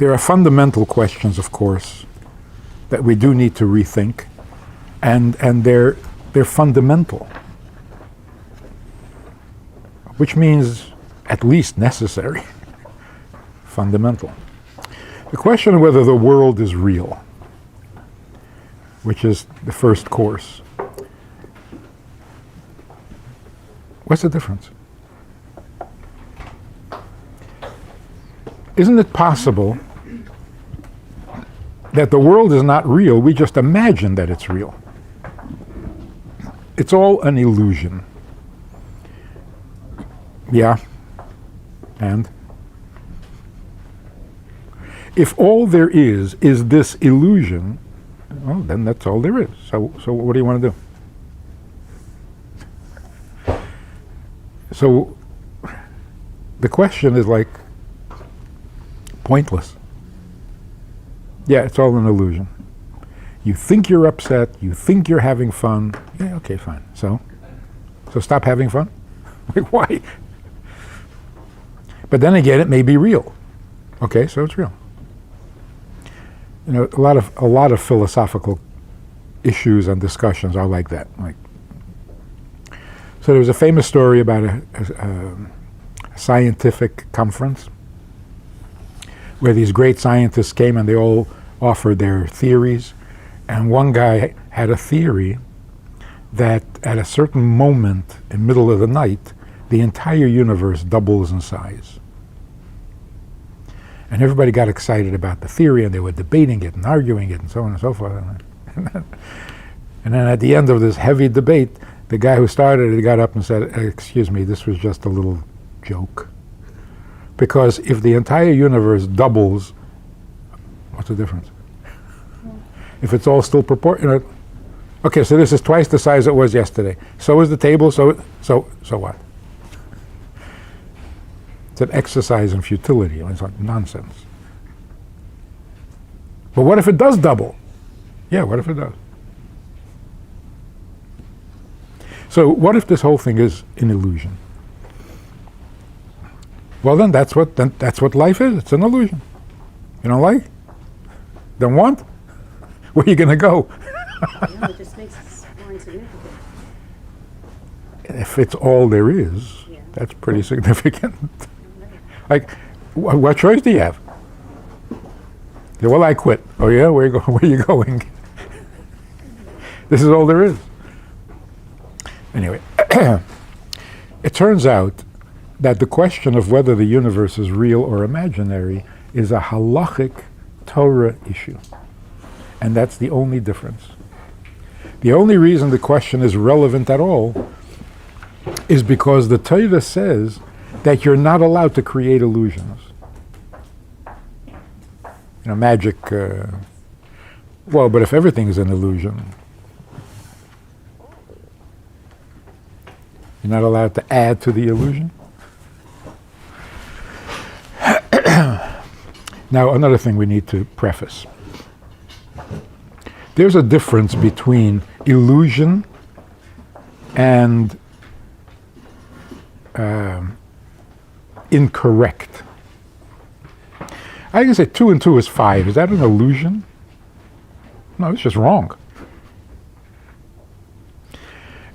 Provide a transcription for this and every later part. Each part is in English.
there are fundamental questions, of course, that we do need to rethink, and they're fundamental, which means at least necessary. Fundamental. The question of whether the world is real, which is the first course. What's the difference? Isn't it possible that the world is not real, we just imagine that it's real? It's all an illusion. Yeah. And? If all there is this illusion, well, then that's all there is. So what do you want to do? So the question is like pointless. Yeah, it's all an illusion. You think you're upset, you think you're having fun. Yeah, okay, fine. So stop having fun? Like, why? But then again, it may be real. Okay, so it's real. You know, a lot of philosophical issues and discussions are like that. Like, so there was a famous story about a scientific conference where these great scientists came and they all offered their theories, and one guy had a theory that at a certain moment in the middle of the night, the entire universe doubles in size. And everybody got excited about the theory, and they were debating it and arguing it and so on and so forth. And then at the end of this heavy debate, the guy who started it got up and said, "Excuse me, this was just a little joke. Because if the entire universe doubles, what's the difference? If it's all still proportional, okay, so this is twice the size it was yesterday. So is the table, so what? It's an exercise in futility. It's like nonsense. But what if it does double? Yeah, what if it does? So what if this whole thing is an illusion? Well, then that's what life is. It's an illusion. You don't like? Don't want? Where are you going to go? No, it just makes it more insignificant. If it's all there is, Yeah. that's pretty significant. Like, what choice do you have? Yeah, well, I quit. Oh yeah, where are you going? This is all there is. Anyway, it turns out that the question of whether the universe is real or imaginary is a halachic Torah issue. And that's the only difference. The only reason the question is relevant at all is because the Torah says that you're not allowed to create illusions. You know, magic, well, but if everything is an illusion, you're not allowed to add to the illusion? Now, another thing we need to preface. There's a difference between illusion and incorrect. I can say 2 and 2 is 5. Is that an illusion? No, it's just wrong.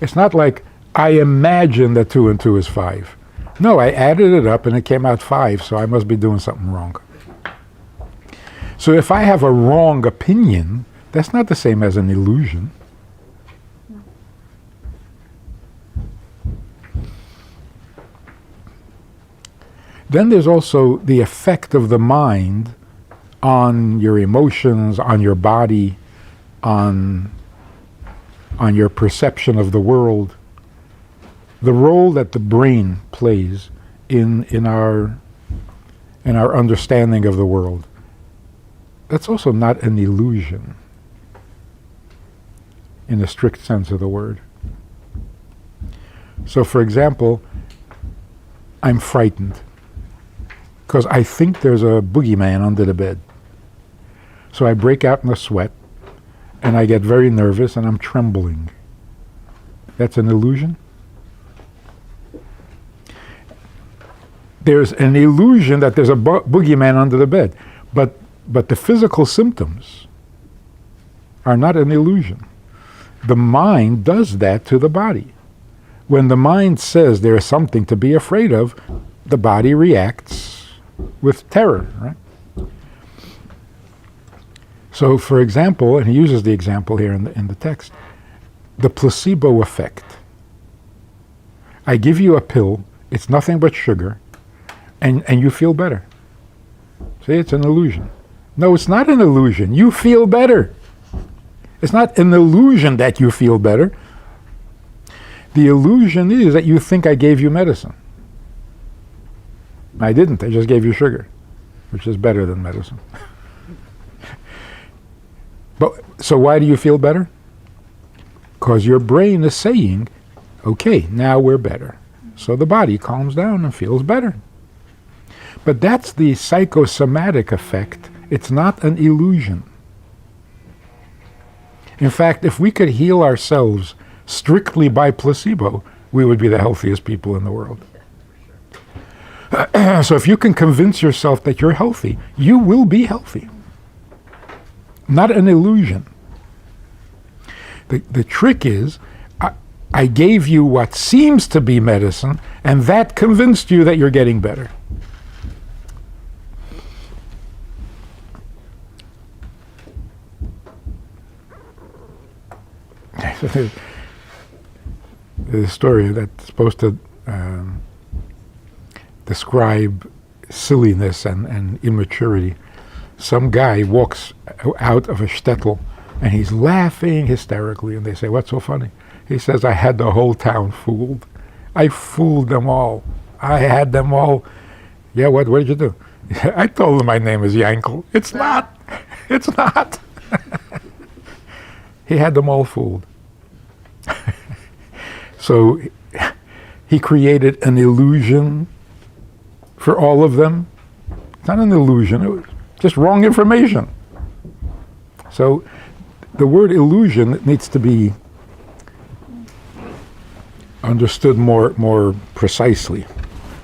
It's not like I imagine that 2 and 2 is 5. No, I added it up and it came out 5, so I must be doing something wrong. So if I have a wrong opinion, that's not the same as an illusion. Then there's also the effect of the mind on your emotions, on your body, on your perception of the world. The role that the brain plays in our understanding of the world. That's also not an illusion in the strict sense of the word. So for example, I'm frightened because I think there's a boogeyman under the bed. So I break out in a sweat and I get very nervous and I'm trembling. That's an illusion? There's an illusion that there's a boogeyman under the bed. But the physical symptoms are not an illusion. The mind does that to the body. When the mind says there is something to be afraid of, the body reacts with terror, right? So, for example, and he uses the example here in the text, the placebo effect. I give you a pill, it's nothing but sugar, and you feel better. See, it's an illusion. No, it's not an illusion. You feel better. It's not an illusion that you feel better. The illusion is that you think I gave you medicine. I didn't. I just gave you sugar, which is better than medicine. But so why do you feel better? Because your brain is saying, okay, now we're better. So the body calms down and feels better. But that's the psychosomatic effect. It's not an illusion. In fact, if we could heal ourselves strictly by placebo, we would be the healthiest people in the world. So if you can convince yourself that you're healthy, you will be healthy. Not an illusion. The trick is, I gave you what seems to be medicine, and that convinced you that you're getting better. There's a story that's supposed to describe silliness and immaturity. Some guy walks out of a shtetl and he's laughing hysterically, and they say, "What's so funny?" He says, "I had the whole town fooled. I fooled them all. I had them all." "Yeah, what did you do?" "I told them my name is Yankel." "It's not. It's not." He had them all fooled. So he created an illusion for all of them. It's not an illusion, it was just wrong information. So the word illusion needs to be understood more precisely.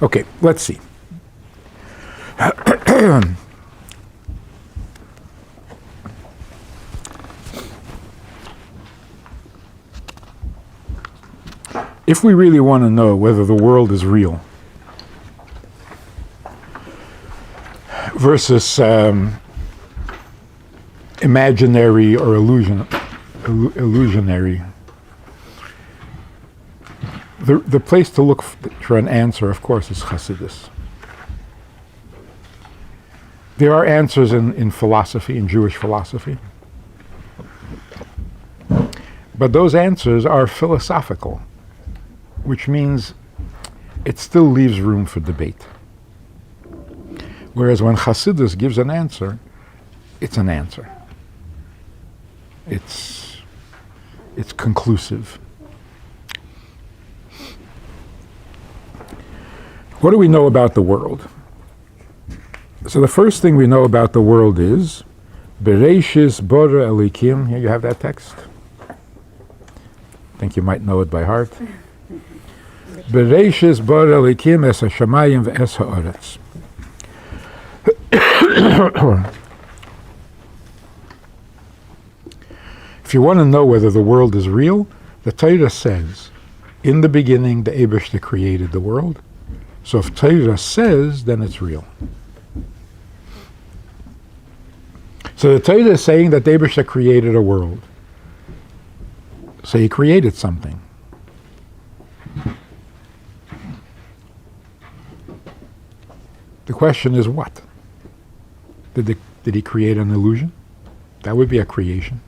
Okay, let's see. If we really want to know whether the world is real versus imaginary or illusionary, the place to look for an answer, of course, is Chassidus. There are answers in philosophy, in Jewish philosophy. But those answers are philosophical, which means it still leaves room for debate. Whereas when Chassidus gives an answer, it's an answer. It's conclusive. What do we know about the world? So the first thing we know about the world is Bereshis Bora Elikim. Here you have that text. I think you might know it by heart. Bereshis Bora Elikim es hashamayim ve'es ha'aretz. If you want to know whether the world is real, the Torah says, in the beginning the Eibishter created the world. So if Torah says, then it's real. So the Torah is saying that the Eibishter created a world. So he created something. The question is what? Did he create an illusion? That would be a creation.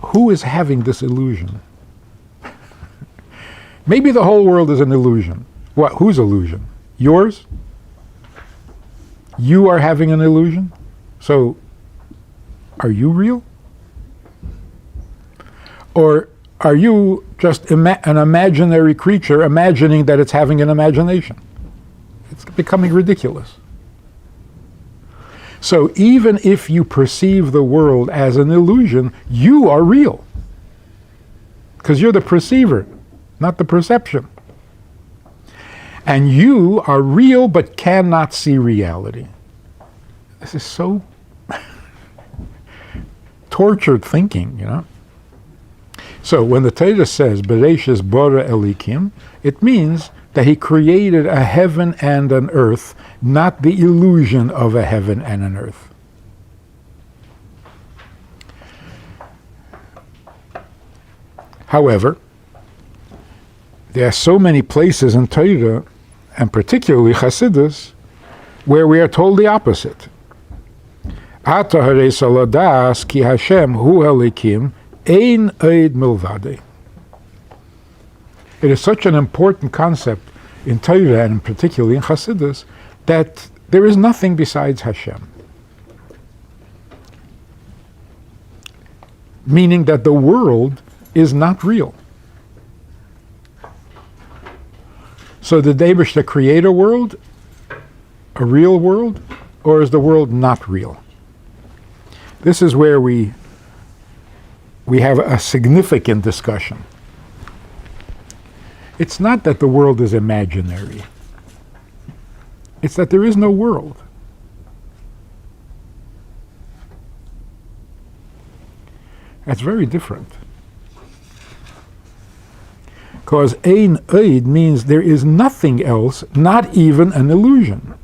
Who is having this illusion? Maybe the whole world is an illusion. What? Whose illusion? Yours? You are having an illusion? So, are you real? Or are you just an imaginary creature imagining that it's having an imagination? It's becoming ridiculous. So even if you perceive the world as an illusion, you are real. Because you're the perceiver, not the perception. And you are real but cannot see reality. This is so tortured thinking, you know. So when the Torah says Bereshis bara Elikim, it means that he created a heaven and an earth, not the illusion of a heaven and an earth. However, there are so many places in Torah, and particularly Chassidus, where we are told the opposite. Ata harei saladas ki Hashem hu Elikim ein eid milvade. It is such an important concept in Torah, and particularly in Chassidus, that there is nothing besides Hashem. Meaning that the world is not real. So did Eibishter create a world, a real world, or is the world not real? This is where we have a significant discussion. It's not that the world is imaginary. It's that there is no world. That's very different. Because ein oid means there is nothing else, not even an illusion.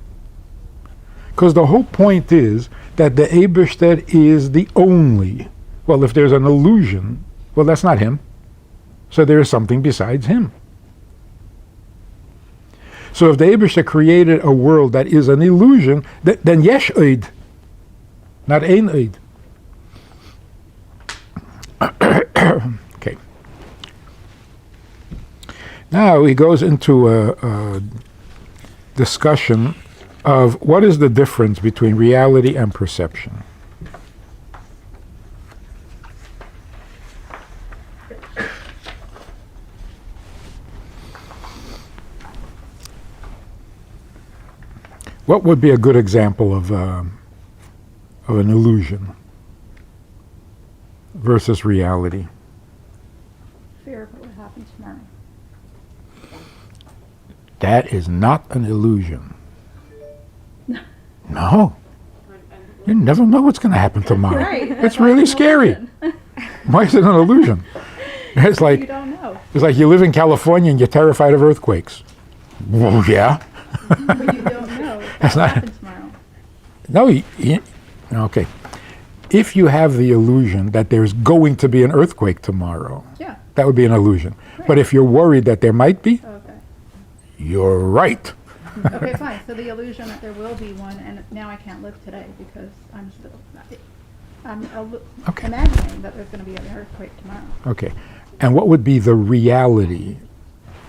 Because the whole point is that the Eibishter is the only. Well, if there's an illusion, well, that's not him. So there is something besides him. So if the Eibishter created a world that is an illusion, then yesh oid, not ein oid. Okay. Now he goes into a discussion of what is the difference between reality and perception. What would be a good example of an illusion versus reality? Fear of what would happen tomorrow. That is not an illusion. No. You never know what's going to happen tomorrow. Right. It's really scary. Why is it an illusion? It's You like don't know. it's like you live in California and you're terrified of earthquakes. Well, yeah. But you don't know what That's will not- happen tomorrow. No, okay. If you have the illusion that there's going to be an earthquake tomorrow, Yeah. that would be an illusion. Right. But if you're worried that there might be, Okay. you're right. Okay, fine. So the illusion that there will be one, and now I can't live today because I'm Okay. imagining that there's going to be an earthquake tomorrow. Okay. And what would be the reality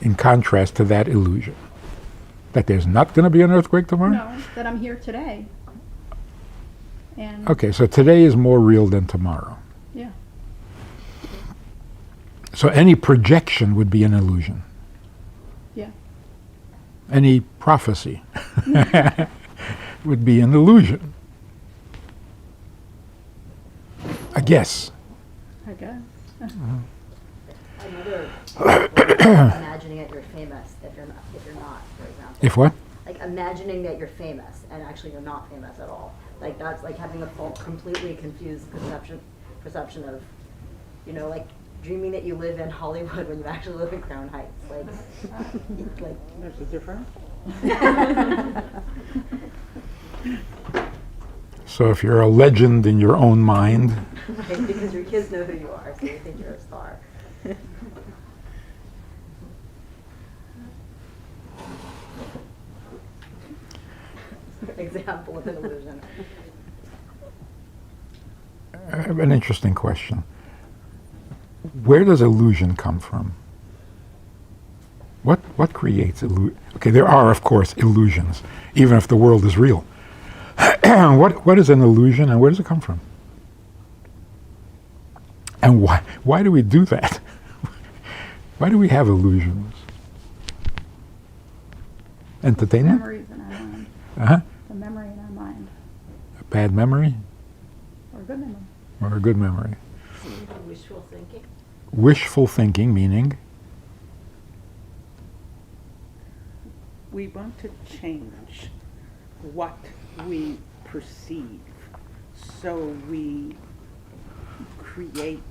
in contrast to that illusion? That there's not going to be an earthquake tomorrow? No, that I'm here today. And Okay, so today is more real than tomorrow. yeah, So any projection would be an illusion. yeah. Any prophecy would be an illusion. I guess. I guess. Another imagining that you're famous if you're not, for example. If what? Like imagining that you're famous and actually you're not famous at all. Like that's like having a completely confused perception of, you know, like dreaming that you live in Hollywood when you actually live in Crown Heights. Like There's a difference. So if you're a legend in your own mind, right, because your kids know who you are, so they think you're a star. Example of an illusion. I have an interesting question. Where does illusion come from? What creates illusion? Okay, there are, of course, illusions, even if the world is real. What is an illusion and where does it come from? And why do we do that? Why do we have illusions? Entertainment? Memories in our mind. Uh-huh. The memory in our mind. A bad memory Or a good memory. or a good memory? Wishful thinking. Wishful thinking, meaning we want to change what we perceive, so we create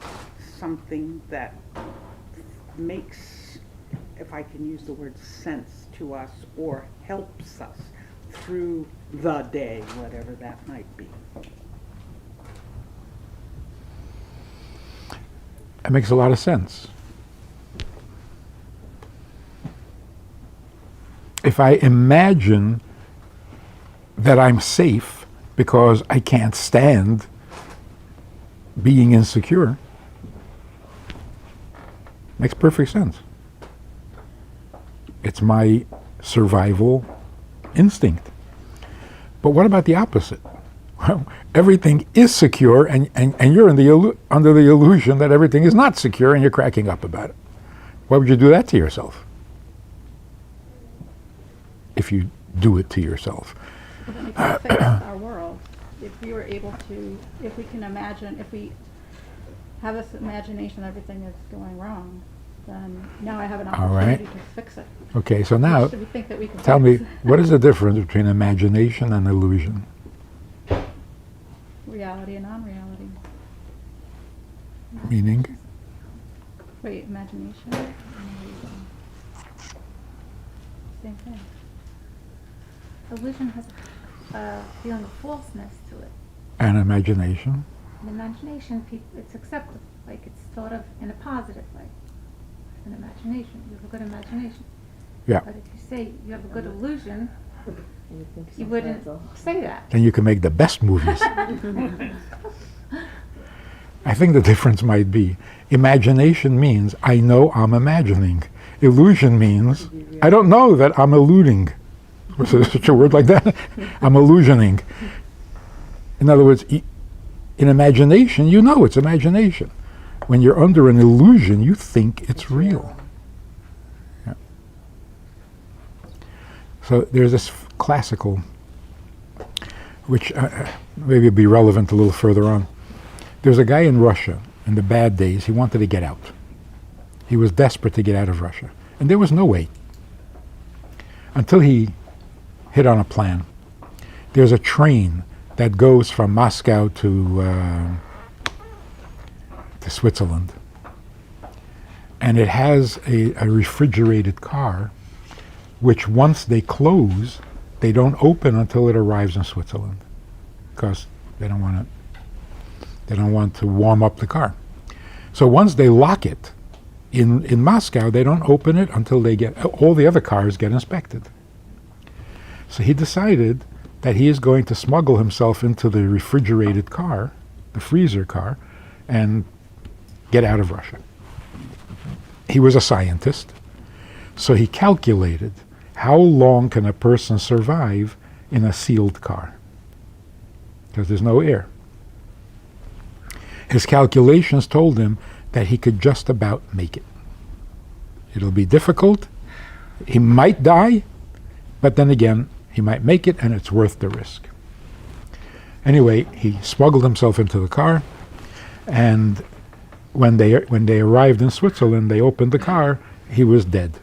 something that makes, if I can use the word sense to us, or helps us through the day, whatever that might be. It makes a lot of sense. If I imagine that I'm safe because I can't stand being insecure, makes perfect sense. It's my survival instinct. But what about the opposite? Well, everything is secure, and you're in the under the illusion that everything is not secure, and you're cracking up about it. Why would you do that to yourself? If you do it to yourself. Well, then we can fix our world. If we were able to, if we can imagine, if we have this imagination that everything is going wrong, then now I have an All right. opportunity to fix it. Okay, so now Which we think that we can tell me, fix. what is the difference between imagination and illusion? Reality and non-reality. Meaning? Wait, imagination? and illusion. Same thing. Illusion has a feeling of falseness to it. And imagination? In imagination, it's accepted, like it's thought of in a positive way. An imagination, you have a good imagination. Yeah. But if you say you have a good illusion, You think you so, wouldn't so. say that. Then you can make the best movies. I think the difference might be, imagination means I know I'm imagining. Illusion means I don't know that I'm illuding. Was there such a word like that? I'm illusioning. In other words, in imagination, you know it's imagination. When you're under an illusion, you think it's real. Yeah. So there's this classical, which maybe will be relevant a little further on. There's a guy in Russia, in the bad days, he wanted to get out. He was desperate to get out of Russia. And there was no way. Until he hit on a plan. There's a train that goes from Moscow to Switzerland. And it has a refrigerated car, which once they close, they don't open until it arrives in Switzerland, because they don't want to warm up the car. So once they lock it in Moscow, they don't open it until they get all the other cars get inspected. So he decided that he is going to smuggle himself into the refrigerated car, the freezer car, and get out of Russia. He was a scientist, so he calculated how long can a person survive in a sealed car, because there's no air. His calculations told him that he could just about make it. It'll be difficult, he might die, but then again, he might make it, and it's worth the risk. Anyway, he smuggled himself into the car, and when they arrived in Switzerland, they opened the car, he was dead.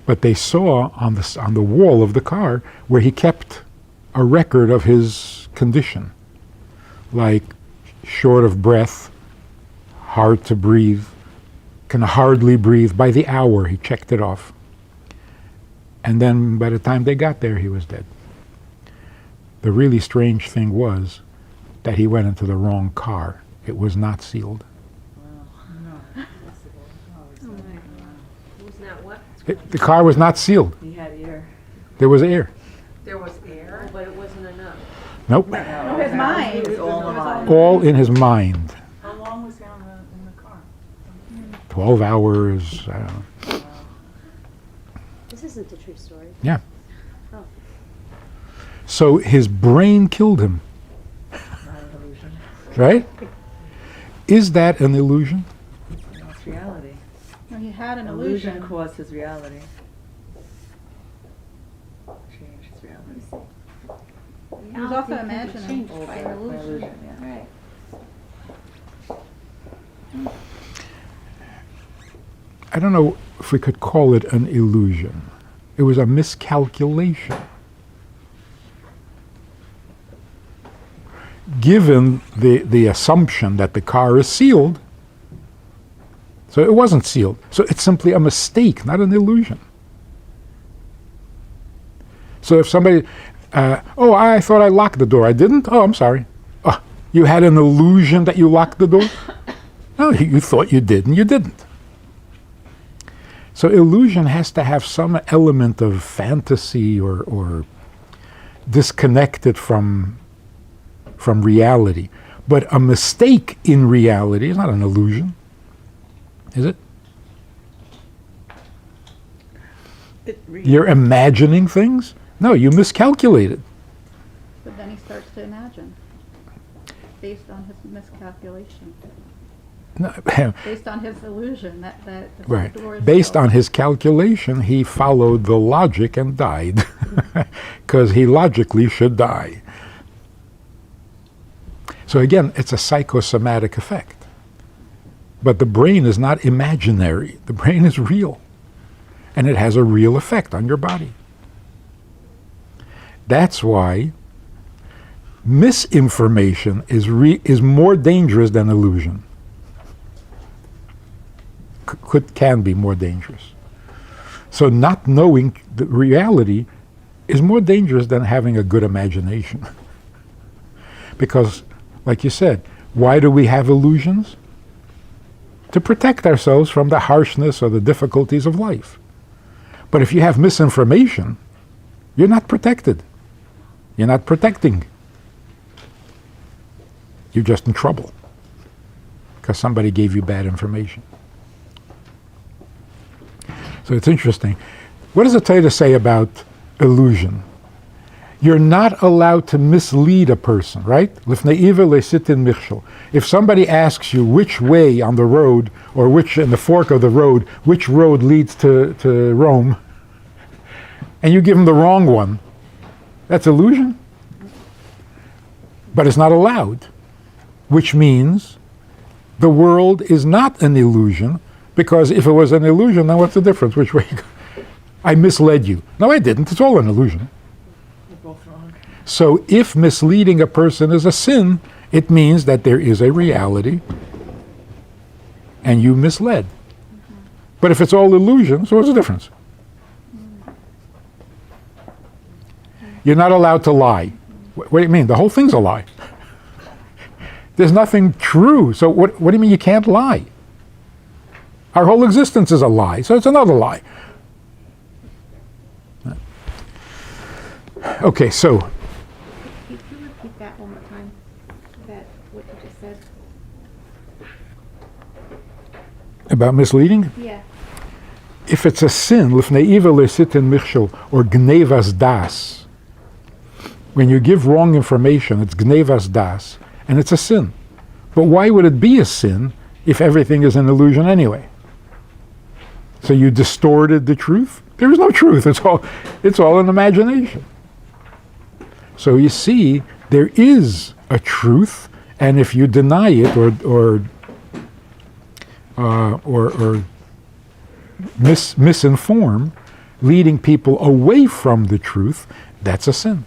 But they saw on the wall of the car where he kept a record of his condition, like short of breath, hard to breathe, can hardly breathe. By the hour, he checked it off. And then by the time they got there, he was dead. The really strange thing was that he went into the wrong car. It was not sealed. Was not what? The car was not sealed. He had air. There was air. There was air, but it wasn't enough. Nope. Oh, his mind. It was all in mind. All in his mind. How long was he in the car? 12 hours. I don't know. This isn't the true story. Yeah. Oh. So his brain killed him. Not an illusion. Right? Is that an illusion? It's reality. No, he had an Illusion illusion. caused his reality. Change his reality. He was also imagining. Changed by By an illusion. illusion, yeah. Right. I don't know if we could call it an illusion. It was a miscalculation. Given the assumption that the car is sealed, so it wasn't sealed. So it's simply a mistake, not an illusion. So if somebody, oh, I thought I locked the door. I didn't? Oh, I'm sorry. Oh, you had an illusion that you locked the door? No, you thought you did and you didn't. So illusion has to have some element of fantasy or disconnected from reality. But a mistake in reality is not an illusion, is it? You're imagining things? No, you miscalculated. But then he starts to imagine, based on his miscalculation, No, based on his illusion that the right. door is Based sealed. on his calculation, he followed the logic and died, because he logically should die. So again, it's a psychosomatic effect. But the brain is not imaginary. The brain is real. And it has a real effect on your body. That's why misinformation is more dangerous than illusion. Can be more dangerous. So not knowing the reality is more dangerous than having a good imagination. Because, like you said, why do we have illusions? To protect ourselves from the harshness or the difficulties of life. But if you have misinformation, you're not protected. You're not protecting. You're just in trouble because somebody gave you bad information. So it's interesting. What does the Torah say about illusion? You're not allowed to mislead a person, right? If somebody asks you which way on the road, or which in the fork of the road, which road leads to Rome, and you give them the wrong one, that's illusion. But it's not allowed, which means the world is not an illusion, because if it was an illusion, then what's the difference? Which way you go? I misled you. No, I didn't. It's all an illusion. Both wrong. So if misleading a person is a sin, it means that there is a reality and you misled. But if it's all illusion, so what's the difference? You're not allowed to lie. What do you mean? The whole thing's a lie. There's nothing true. So what do you mean you can't lie? Our whole existence is a lie, so it's another lie. Okay, so Could you repeat that one more time? That, what you just said? about misleading, Yeah. if it's a sin, lifnei iver lesitin michshel, or gnevas das, when you give wrong information, it's gnevas das, and it's a sin. But why would it be a sin if everything is an illusion anyway? So you distorted the truth? There is no truth. It's all an imagination. So you see, there is a truth, and if you deny it or misinform, leading people away from the truth, that's a sin.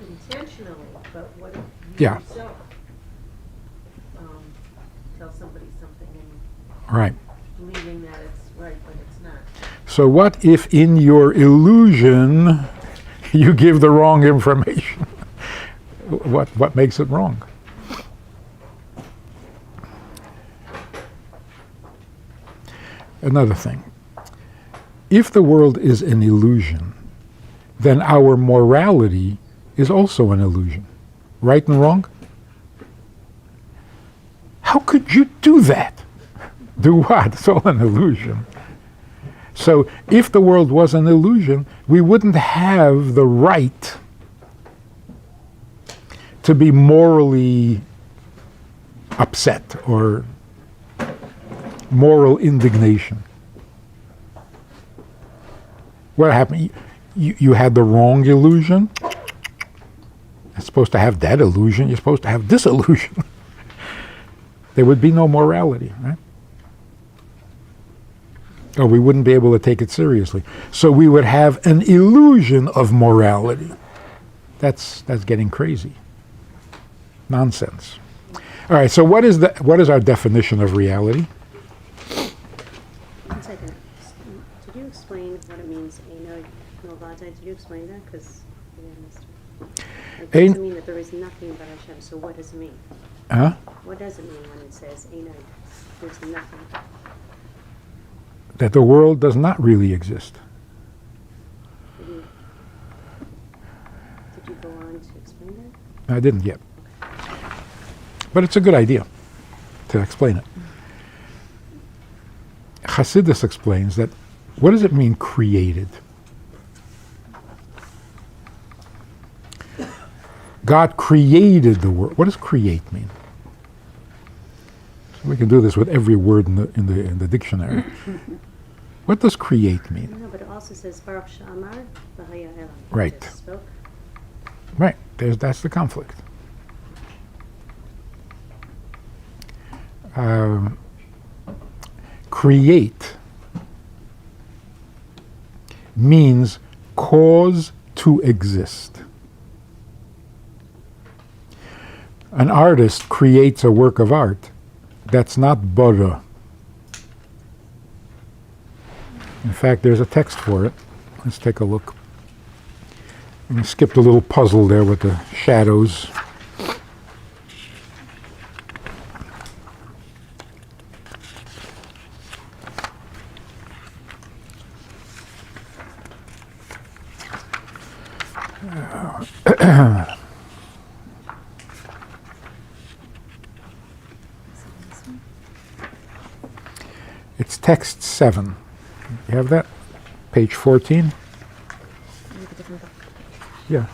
Intentionally, but what if you Yeah. yourself tell somebody something and Right. believing that it's right, but it's not? So what if in your illusion you give the wrong information? What makes it wrong? Another thing. If the world is an illusion, then our morality is also an illusion. Right and wrong? How could you do that? Do what? It's all an illusion. So if the world was an illusion, we wouldn't have the right to be morally upset or moral indignation. What happened? You had the wrong illusion. You're supposed to have that illusion. You're supposed to have this illusion. There would be no morality, right? or we wouldn't be able to take it seriously. So we would have an illusion of morality. That's getting crazy. Nonsense. All right, so what is our definition of reality? One second. Did you explain what it means, Eino Milvade? Did you explain that? Because I missed it. It Ein- doesn't mean that there is nothing but Hashem. So what does it mean? Huh? What does it mean when it says Eino? There's nothing. That the world does not really exist. Did you go on to explain that? I didn't yet. But it's a good idea to explain it. Hasidus explains that, what does it mean created? God created the world. What does create mean? We can do this with every word in the dictionary. What does create mean? No, but it also says Baruch Sha'amar V'haya Elam. Right. Just spoke. Right. That's the conflict. Create means cause to exist. An artist creates a work of art. That's not bara. In fact, there's a text for it. Let's take a look. We skipped a little puzzle there with the shadows. It's text 7. You have that? Page 14? Yeah.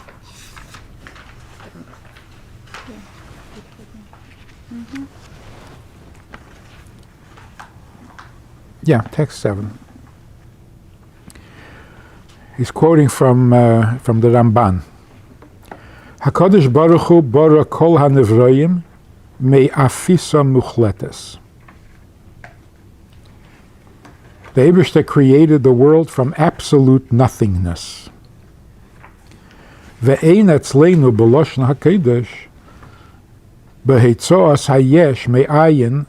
Yeah, text 7. He's quoting from the Ramban. HaKadosh Baruch Hu bara kol hanevroim me'afisa muchletes. The Eibishter created the world from absolute nothingness. Ve'ein etzleinu b'loshon hakodesh b'heitzoas hayesh me'ayin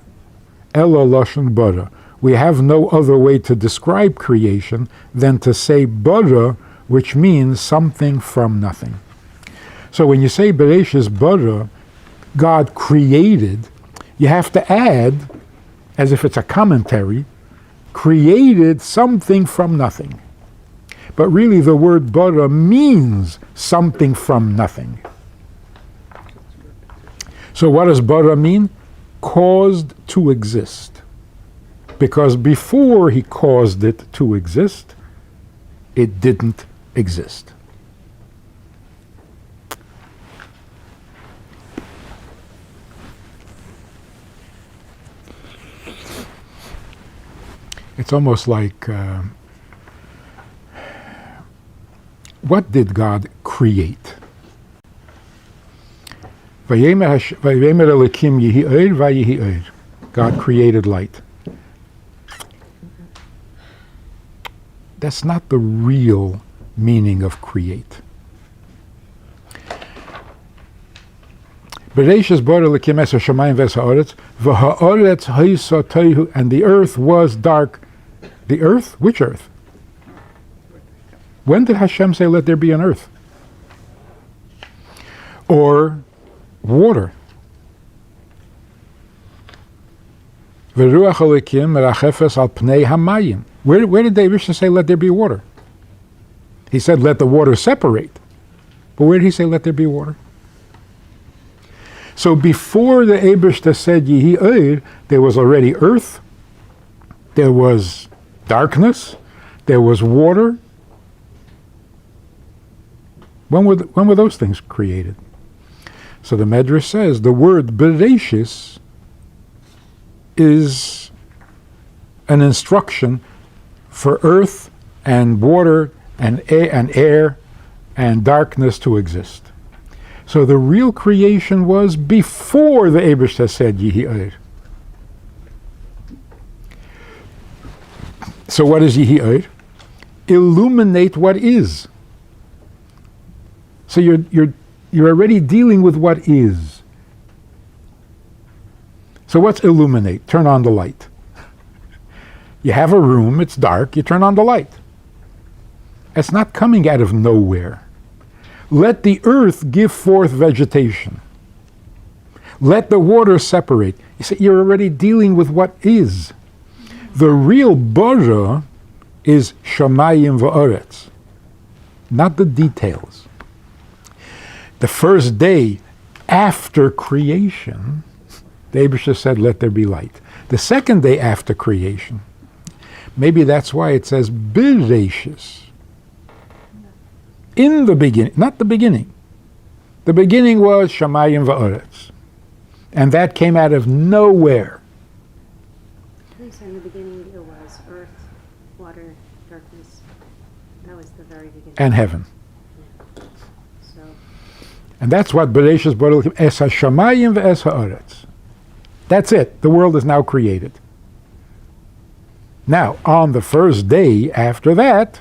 elo loshon bara. We have no other way to describe creation than to say bara, which means something from nothing. So when you say Bereshis bara, God created, you have to add, as if it's a commentary, created something from nothing. But really the word bara means something from nothing. So what does bara mean? Caused to exist. Because before he caused it to exist, it didn't exist. It's almost like, what did God create? God created light. That's not the real meaning of create. And the earth was dark. The earth? Which earth? When did Hashem say, let there be an earth? Or water? Where did the Eibishter say, let there be water? He said, let the water separate. But where did he say, let there be water? So before the Eibishter said, Yehi Eir, there was already earth, there was darkness, there was water. When were those things created? So the Medrash says the word Bereshis is an instruction for earth and water and air and darkness to exist. So the real creation was before the Eibishter said Yehi Eir. So what is Yehi? Illuminate what is. So you're already dealing with what is. So what's illuminate? Turn on the light. You have a room, it's dark, you turn on the light. It's not coming out of nowhere. Let the earth give forth vegetation. Let the water separate. You see, you're already dealing with what is. The real Boja is Shamayim va'aretz, not the details. The first day after creation, the Eibusha said, let there be light. The second day after creation, maybe that's why it says Bereshis. In the beginning, not the beginning. The beginning was Shamayim va'aretz. And that came out of nowhere. At least in the beginning it was earth, water, darkness. That was the very beginning. And heaven. So, And that's what Bereshis Baruch Es HaShamayim ve'es ha'aretz. That's it. The world is now created. Now, on the first day after that,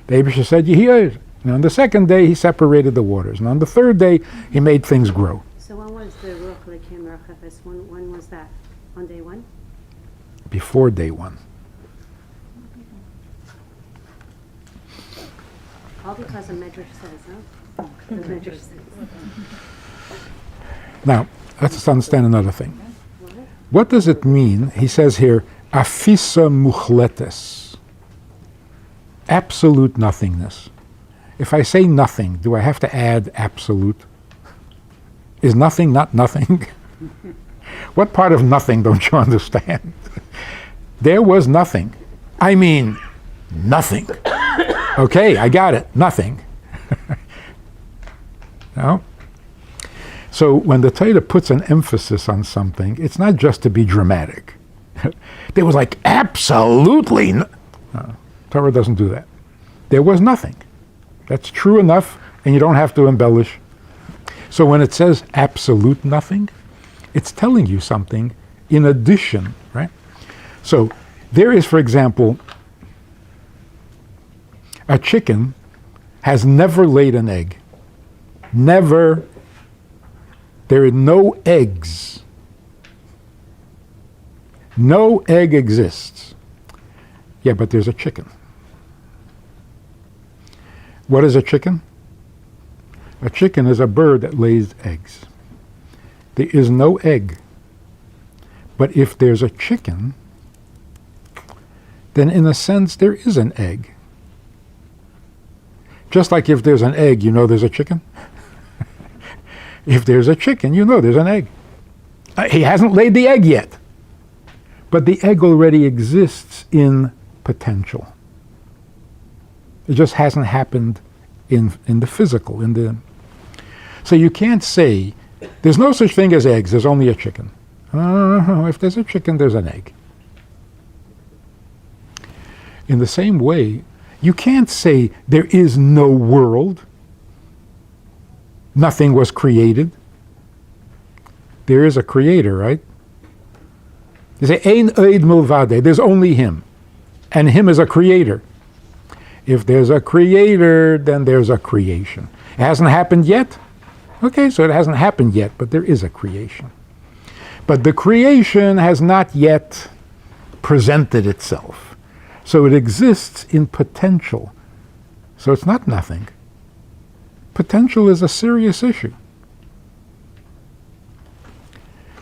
the Eibusha said, Yehi. And on the second day, he separated the waters. And on the third day, he made things grow. so when was the Ruach Elokim Ruach Efes? When was that? On day one? Before day one. All because the Medrash says, huh? The Medrash says. Now, let's understand another thing. What? What does it mean? He says here, Afisa muchletes. Absolute nothingness. If I say nothing, do I have to add absolute? Is nothing not nothing? What part of nothing don't you understand? There was nothing. I mean, nothing. Okay, I got it. Nothing. No? So when the Torah puts an emphasis on something, it's not just to be dramatic. There was like absolutely no. Torah doesn't do that. There was nothing. That's true enough, and you don't have to embellish. So when it says absolute nothing, it's telling you something in addition, right? So there is, for example, a chicken has never laid an egg. Never. There are no eggs. No egg exists. Yeah, but there's a chicken. What is a chicken? A chicken is a bird that lays eggs. There is no egg. But if there's a chicken, then in a sense there is an egg. Just like if there's an egg, you know there's a chicken. If there's a chicken, you know there's an egg. He hasn't laid the egg yet. But the egg already exists in potential. It just hasn't happened in the physical. So you can't say, there's no such thing as eggs, there's only a chicken. If there's a chicken, there's an egg. In the same way, you can't say there is no world. Nothing was created. There is a creator, right? You say, Ein oid milvade, there's only him. And him is a creator. If there's a creator, then there's a creation. It hasn't happened yet? Okay, so it hasn't happened yet, but there is a creation. But the creation has not yet presented itself. So it exists in potential. So it's not nothing. Potential is a serious issue.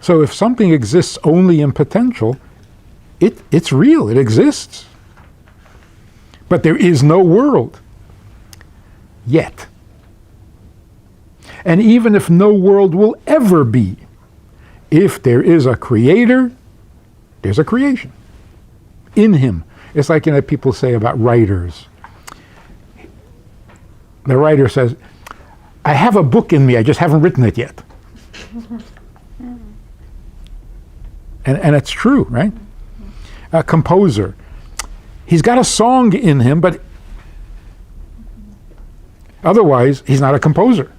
So if something exists only in potential, it's real, it exists. But there is no world yet. And even if no world will ever be, if there is a creator, there's a creation in him. It's like, people say about writers. The writer says, I have a book in me, I just haven't written it yet. And it's true, right? A composer, he's got a song in him, but otherwise he's not a composer.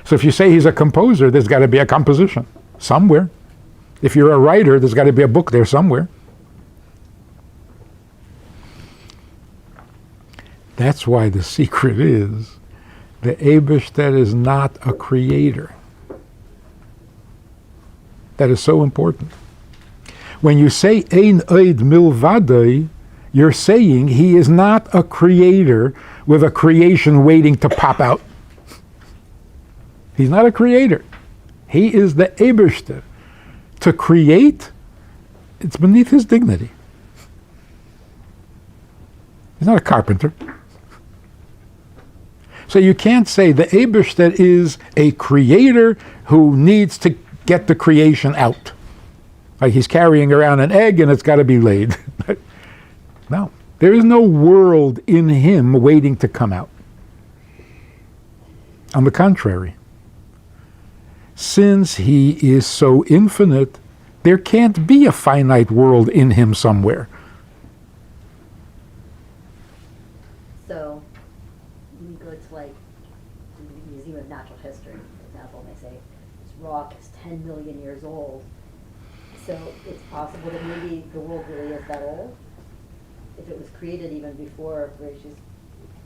So if you say he's a composer, there's got to be a composition somewhere. If you're a writer, there's got to be a book there somewhere. That's why the secret is the Eibishter is not a creator. That is so important. When you say Ein Oid Milvadai, you're saying he is not a creator with a creation waiting to pop out. He's not a creator. He is the Eibishter. To create, it's beneath his dignity. He's not a carpenter. So you can't say the Eibishter is a creator who needs to get the creation out. Like he's carrying around an egg and it's got to be laid. No. There is no world in him waiting to come out. On the contrary, since he is so infinite, there can't be a finite world in him somewhere. So, we go to like the Museum of Natural History, for example, and they say this rock is 10 million years old. So it's possible that maybe the world really is that old. If it was created even before, where you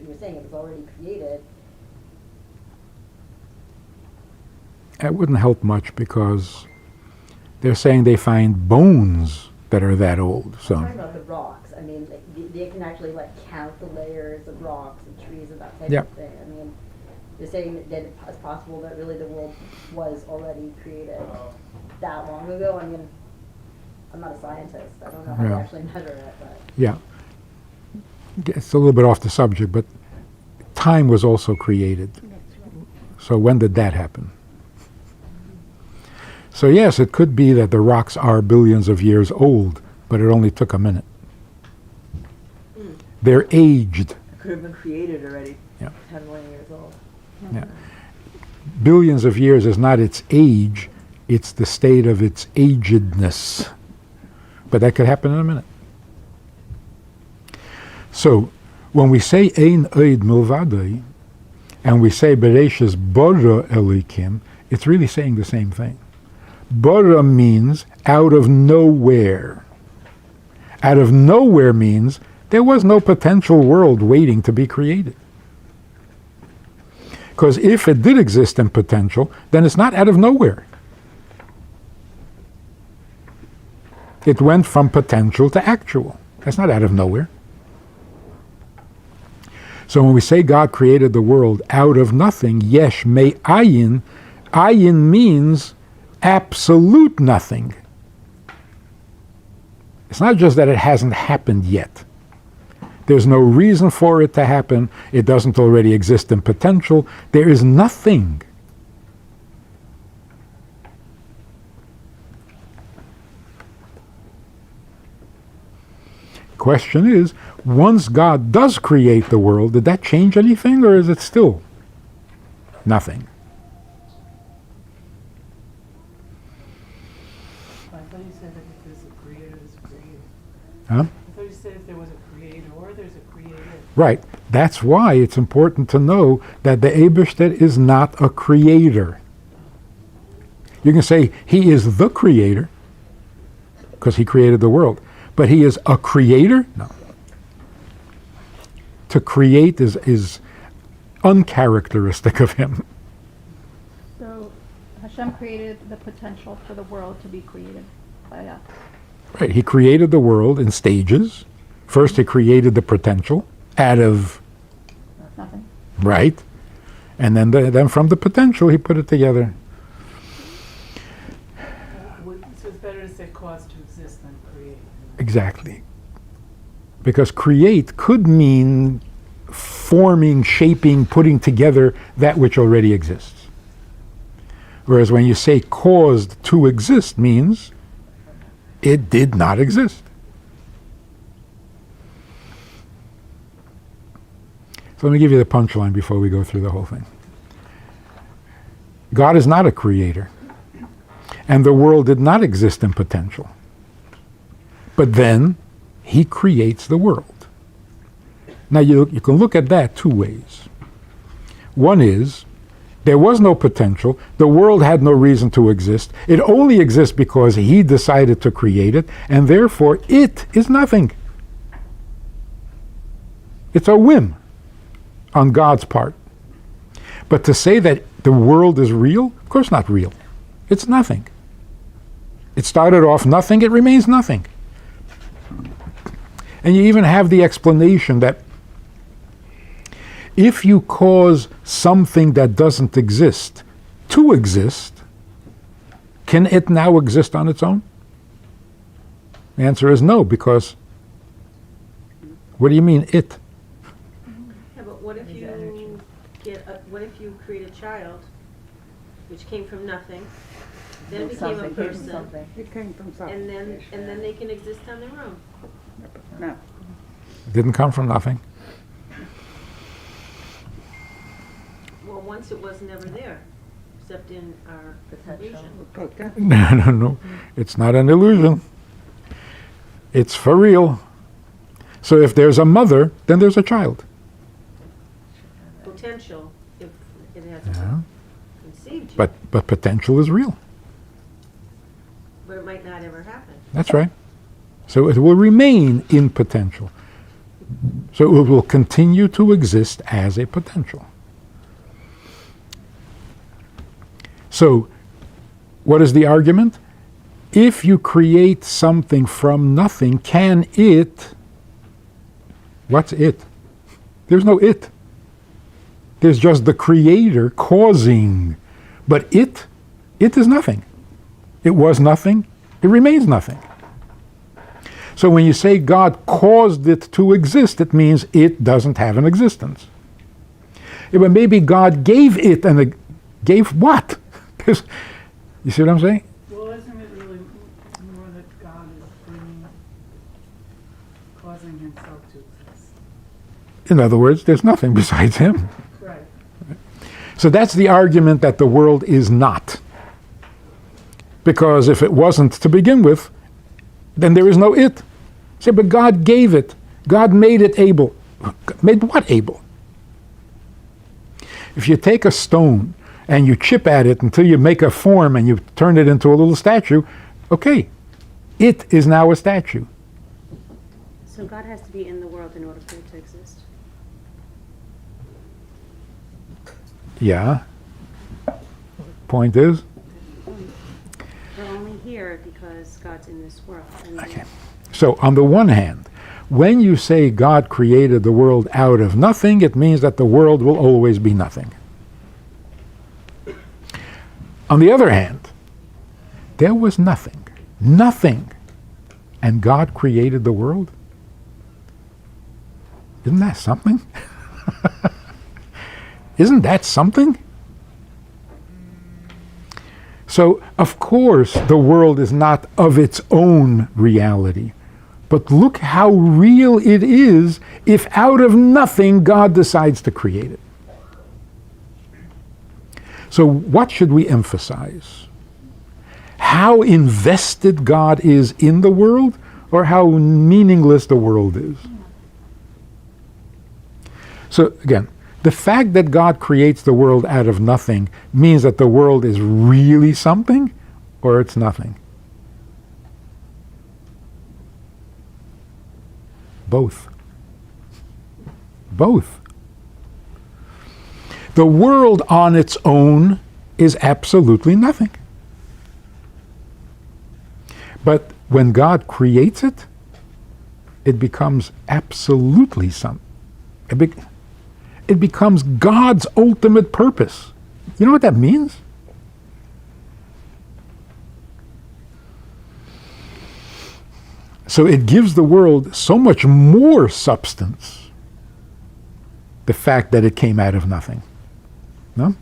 were saying it was already created. That wouldn't help much because they're saying they find bones that are that old. So I'm talking about the rocks. I mean, like, they can actually like count the layers of rocks and trees and that type Yep. of thing. I mean, they're saying that it's possible that really the world was already created that long ago. I mean, I'm not a scientist. I don't know how to Yeah. actually measure it, but. yeah, it's a little bit off the subject, but time was also created. So when did that happen? So yes, it could be that the rocks are billions of years old, but it only took a minute. They're aged. It could have been created already. Yeah. 10 million years old. Yeah. Billions of years is not its age, it's the state of its agedness. But that could happen in a minute. So, when we say Ein Oid Milvadai, and we say Bereshis Bara Elikim, it's really saying the same thing. Bara means out of nowhere. Out of nowhere means there was no potential world waiting to be created. Because if it did exist in potential, then it's not out of nowhere. It went from potential to actual. That's not out of nowhere. So when we say God created the world out of nothing, yesh me ayin, ayin means absolute nothing. It's not just that it hasn't happened yet. There's no reason for it to happen. It doesn't already exist in potential. There is nothing. Question is, once God does create the world, did that change anything, or is it still nothing? I thought you said that if there's a creator, there's a creator. Huh? I thought you said if there was a creator, there's a creator. Right. That's why it's important to know that the Eibishter is not a creator. You can say he is the creator, because he created the world. But he is a creator? No. To create is uncharacteristic of him. So Hashem created the potential for the world to be created by us. Right. He created the world in stages. First he created the potential out of Nothing. right, and then from the potential he put it together. So it's better to say cause to exist than create. Exactly. Because create could mean forming, shaping, putting together that which already exists. Whereas when you say caused to exist means it did not exist. So let me give you the punchline before we go through the whole thing. God is not a creator, and the world did not exist in potential. But then he creates the world. Now you can look at that two ways. One is, there was no potential, the world had no reason to exist, it only exists because he decided to create it, and therefore it is nothing. It's a whim. on God's part. But to say that the world is real, of course not real. It's nothing. It started off nothing, it remains nothing. And you even have the explanation that if you cause something that doesn't exist to exist, can it now exist on its own? The answer is no, because what do you mean it? Yeah, but what if what if you create a child which came from nothing, then became a person, It came from something. and then they can exist on their own? No. Didn't come from nothing. Well, once it was never there, except in our Potential. illusion. Okay. No. It's not an illusion. It's for real. So if there's a mother, then there's a child. Potential, if it has Yeah. conceived you, But potential is real. but it might not ever happen. That's right. So it will remain in potential. So it will continue to exist as a potential. So what is the argument? If you create something from nothing, can it? What's it? There's no it. There's just the creator causing. But it is nothing. It was nothing. It remains nothing. So when you say God caused it to exist, it means it doesn't have an existence. Yeah, but maybe God gave it, and gave what? You see what I'm saying? Well, isn't it really more that God is causing himself to exist? In other words, there's nothing besides him. Right. So that's the argument that the world is not. Because if it wasn't to begin with, then there is no it. Say, but God gave it. God made it able. Made what able? If you take a stone and you chip at it until you make a form and you turn it into a little statue, okay, it is now a statue. So God has to be in the world in order for it to exist. Yeah. Point is? We're only here because God's in this world. And Okay. So on the one hand, when you say God created the world out of nothing, it means that the world will always be nothing. On the other hand, there was nothing, and God created the world. Isn't that something? Isn't that something? So, of course, the world is not of its own reality. But look how real it is if out of nothing God decides to create it. So what should we emphasize? How invested God is in the world, or how meaningless the world is? So again, the fact that God creates the world out of nothing means that the world is really something, or it's nothing. Both. Both. The world on its own is absolutely nothing. But when God creates it, it becomes absolutely something. It becomes God's ultimate purpose. You know what that means? So it gives the world so much more substance, the fact that it came out of nothing. No?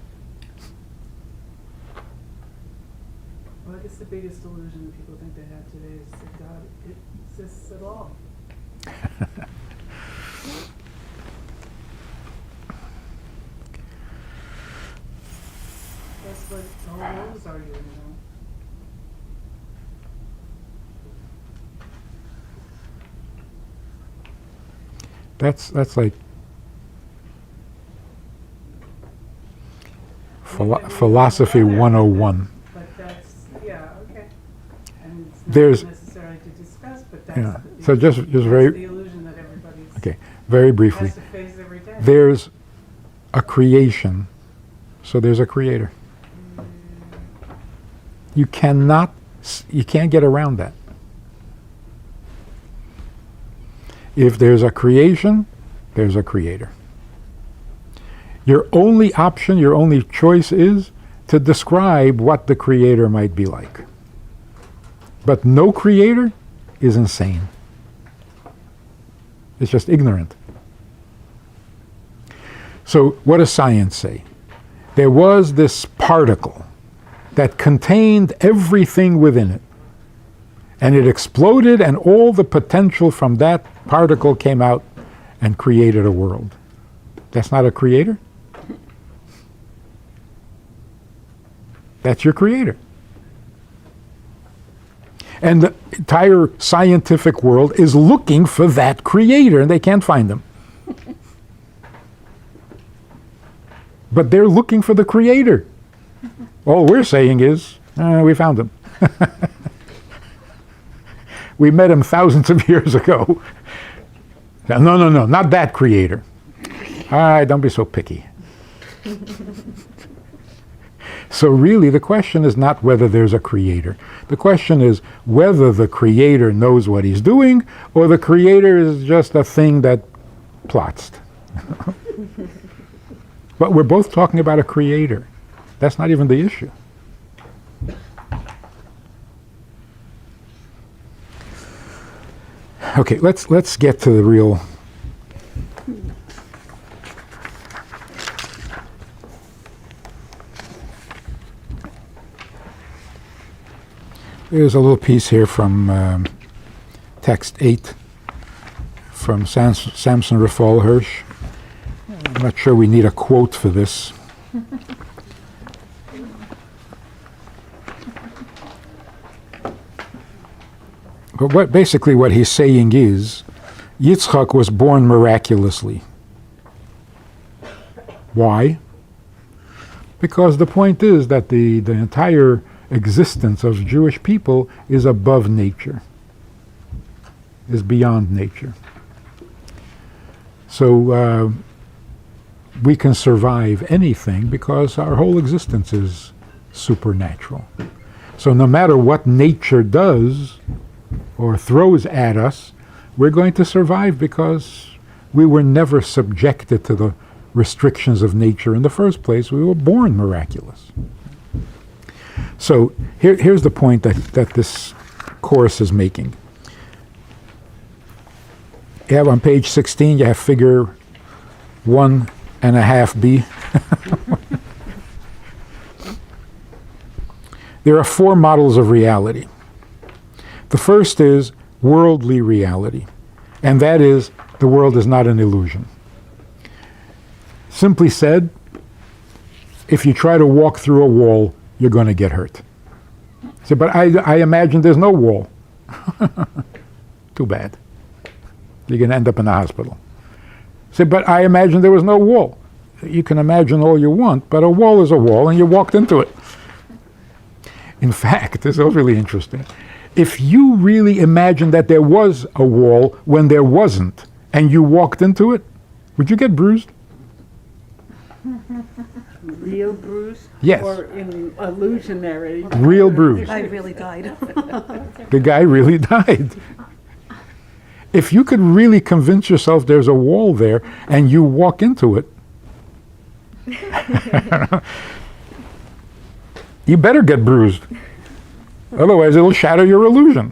Well, I guess the biggest illusion that people think they have today is that God exists at all. That's what the whole world is arguing about. That's like philosophy 101. But that's, yeah, okay. And it's There's- not necessary to discuss, but that's, Yeah. the, So just that's very the illusion that everybody's okay, very briefly. has to face every day. There's a creation, so there's a creator. You can't get around that. If there's a creation, there's a creator. Your only option, your only choice is to describe what the creator might be like. But no creator is insane. It's just ignorant. So what does science say? There was this particle that contained everything within it. And it exploded, and all the potential from that particle came out and created a world. That's not a creator? That's your creator. And the entire scientific world is looking for that creator, and they can't find him. But they're looking for the creator. All we're saying is, we found him. We met him thousands of years ago. No, not that creator. All right, don't be so picky. So really, the question is not whether there's a creator. The question is whether the creator knows what he's doing, or the creator is just a thing that plots. But we're both talking about a creator. That's not even the issue. Okay, let's get to the real. There's a little piece here from text 8 from Samson Raphael Hirsch. I'm not sure we need a quote for this. But basically what he's saying is, Yitzchak was born miraculously. Why? Because the point is that the entire existence of Jewish people is above nature, is beyond nature. So we can survive anything because our whole existence is supernatural. So no matter what nature does or throws at us, we're going to survive because we were never subjected to the restrictions of nature in the first place. We were born miraculous. So here's the point that this course is making. You have on page 16, you have figure 1.5b. There are 4 models of reality. The first is worldly reality, and that is the world is not an illusion. Simply said, if you try to walk through a wall, you're going to get hurt. So, but I imagine there's no wall. Too bad. You're going to end up in the hospital. Say, but I imagine there was no wall. You can imagine all you want, but a wall is a wall, and you walked into it. In fact, this is really interesting. If you really imagine that there was a wall when there wasn't, and you walked into it, would you get bruised? Real bruise? Yes. Or in illusionary? Real bruise. I really died. The guy really died. If you could really convince yourself there's a wall there and you walk into it, you better get bruised. Otherwise, it'll shatter your illusion.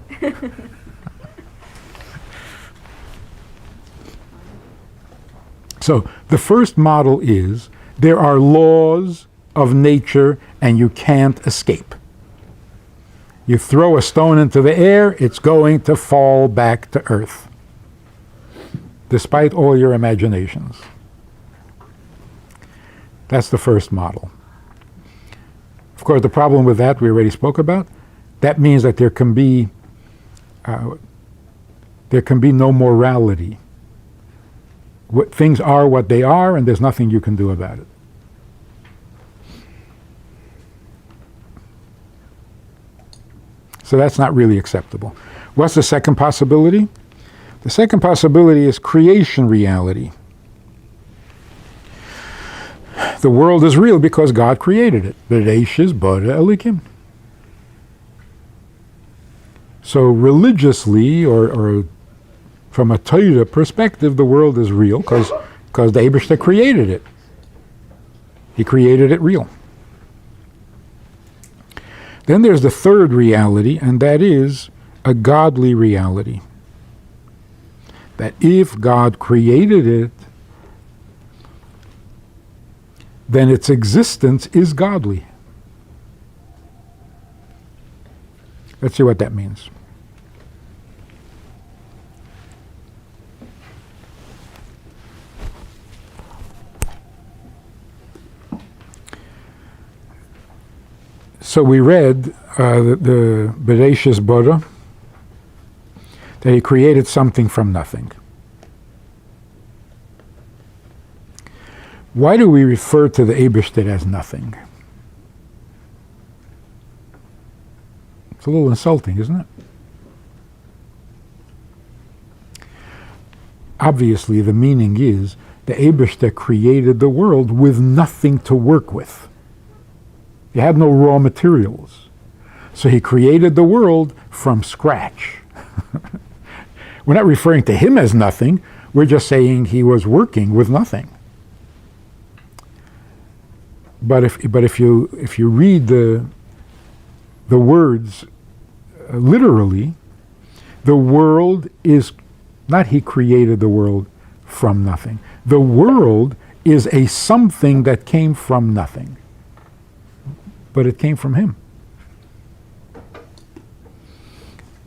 So the first model is there are laws of nature and you can't escape. You throw a stone into the air, it's going to fall back to earth, despite all your imaginations. That's the first model. Of course, the problem with that we already spoke about. That means that there can be no morality. Things are what they are, and there's nothing you can do about it. So that's not really acceptable. What's the second possibility? The second possibility is creation reality. the world is real because God created it. Bereshis bara Elikim. So religiously, or from a Torah perspective, the world is real because the Eibishter created it. He created it real. Then there's the third reality, and that is a godly reality. That if God created it, then its existence is godly. Let's see what that means. So we read the Bereshis Bara, that he created something from nothing. Why do we refer to the Eibishter as nothing? It's a little insulting, isn't it? Obviously, the meaning is the Eibishter created the world with nothing to work with. He had no raw materials. So he created the world from scratch. We're not referring to him as nothing. We're just saying he was working with nothing. But if you read the words literally, the world is not he created the world from nothing. The world is a something that came from nothing. But it came from him.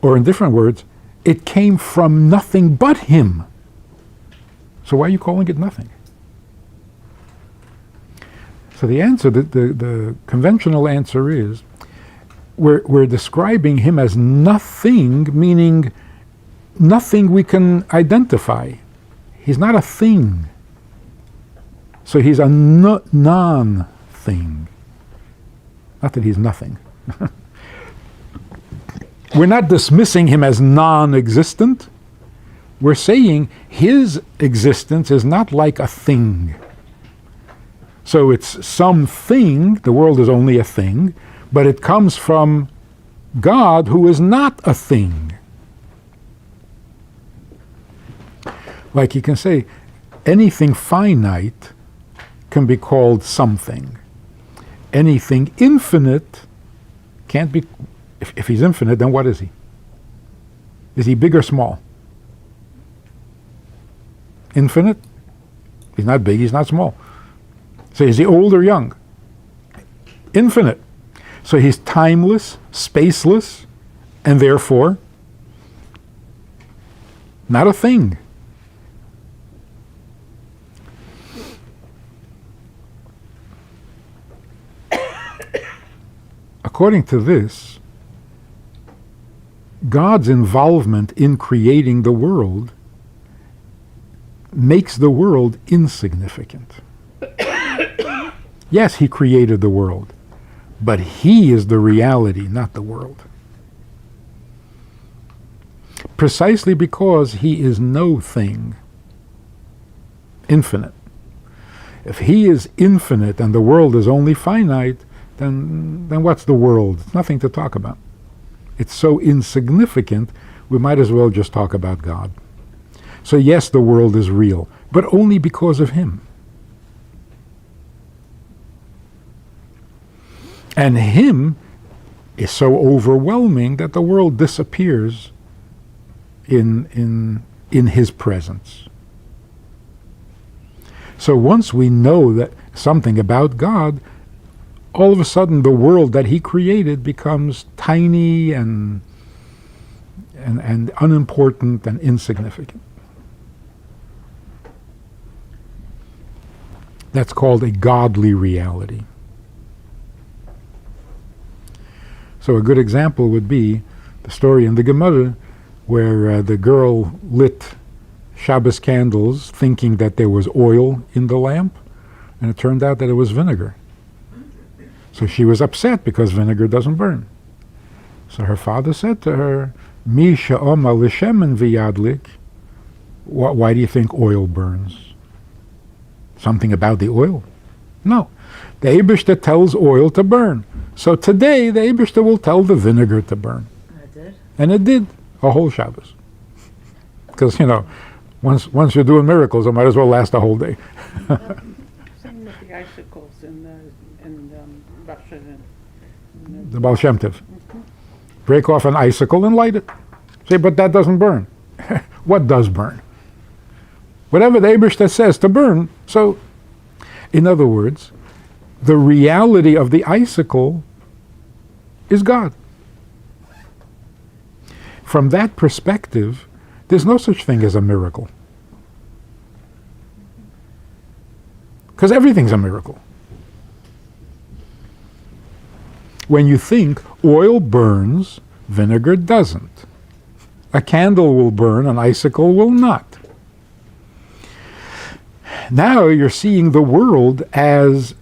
Or in different words, it came from nothing but him. So why are you calling it nothing? So the answer, the conventional answer is, we're describing him as nothing, meaning nothing we can identify. He's not a thing. So he's a non-thing. Not that he's nothing. We're not dismissing him as non-existent. We're saying his existence is not like a thing. So it's something, the world is only a thing, but it comes from God who is not a thing. Like you can say, anything finite can be called something. Anything infinite can't be, if he's infinite, then what is he? Is he big or small? Infinite? He's not big, he's not small. So is he old or young? Infinite. So he's timeless, spaceless, and therefore not a thing. According to this, God's involvement in creating the world makes the world insignificant. Yes, he created the world, but he is the reality, not the world. Precisely because he is no thing, infinite. If he is infinite and the world is only finite, then what's the world? It's nothing to talk about. It's so insignificant, we might as well just talk about God. So yes, the world is real, but only because of him. And him is so overwhelming that the world disappears in his presence. So once we know that something about God, all of a sudden the world that he created becomes tiny and unimportant and insignificant. That's called a godly reality. So a good example would be the story in the Gemara where the girl lit Shabbos candles thinking that there was oil in the lamp, and it turned out that it was vinegar. So she was upset because vinegar doesn't burn. So her father said to her, Mi she'oma l'shemen v'yadlik, why do you think oil burns? Something about the oil. No. The Eibishter tells oil to burn. So today, the Eibishter will tell the vinegar to burn. And it did? And it did a whole Shabbos. Because, once you're doing miracles, it might as well last a whole day. Same with the icicles in Russia and The Baal Shem Tov. Break off an icicle and light it. Say, but that doesn't burn. What does burn? Whatever the Eibishter says to burn. So, in other words, the reality of the icicle is God. From that perspective, there's no such thing as a miracle. Because everything's a miracle. When you think oil burns, vinegar doesn't. A candle will burn, an icicle will not. Now you're seeing the world as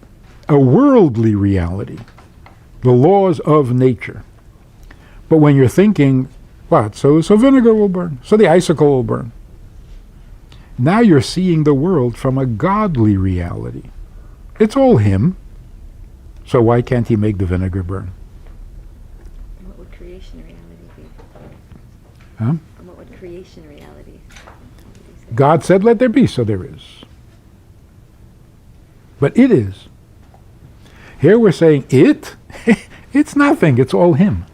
a worldly reality, the laws of nature. But when you're thinking, what? So vinegar will burn, so the icicle will burn. Now you're seeing the world from a godly reality. It's all him. So why can't he make the vinegar burn? And what would creation reality be? Huh? And what would creation reality be? God said, let there be, so there is. But it is. Here we're saying it, it's nothing, it's all him.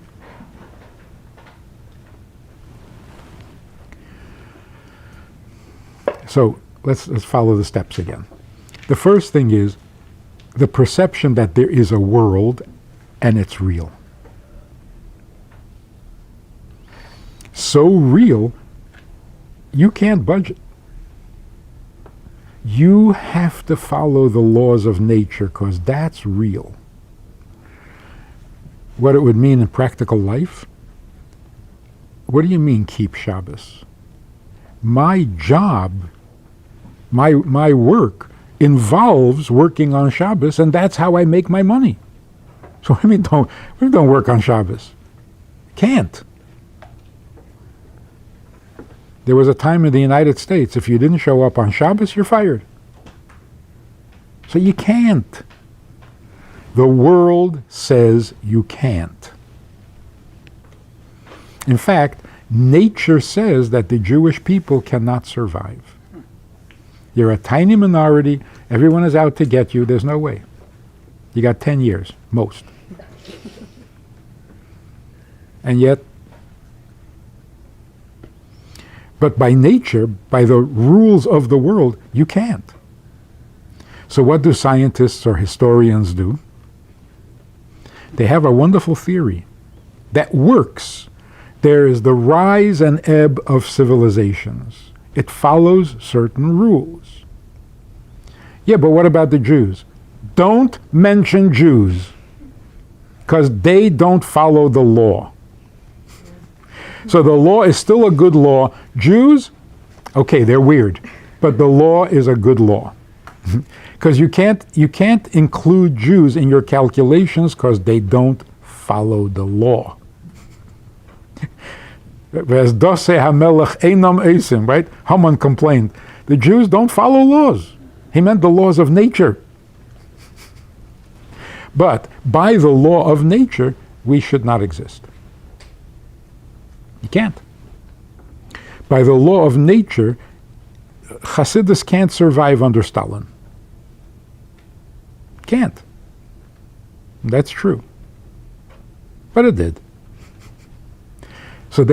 So let's follow the steps again. The first thing is the perception that there is a world and it's real. So real, you can't budge it. You have to follow the laws of nature because that's real. What it would mean in practical life? What do you mean keep Shabbos? My job, my work involves working on Shabbos, and that's how I make my money. So I mean, don't work on Shabbos. Can't. There was a time in the United States, if you didn't show up on Shabbos, you're fired. So you can't. The world says you can't. In fact, nature says that the Jewish people cannot survive. You're a tiny minority, everyone is out to get you, there's no way. You got 10 years, most. And yet, but by nature, by the rules of the world, you can't. So what do scientists or historians do? They have a wonderful theory that works. There is the rise and ebb of civilizations. It follows certain rules. Yeah, but what about the Jews? Don't mention Jews, because they don't follow the law. So the law is still a good law. Jews, okay, they're weird, but the law is a good law. Because you can't include Jews in your calculations because they don't follow the law. Right? Haman complained, the Jews don't follow laws. He meant the laws of nature. But by the law of nature, we should not exist. You can't. By the law of nature, Hasidus can't survive under Stalin. Can't. That's true. But it did. So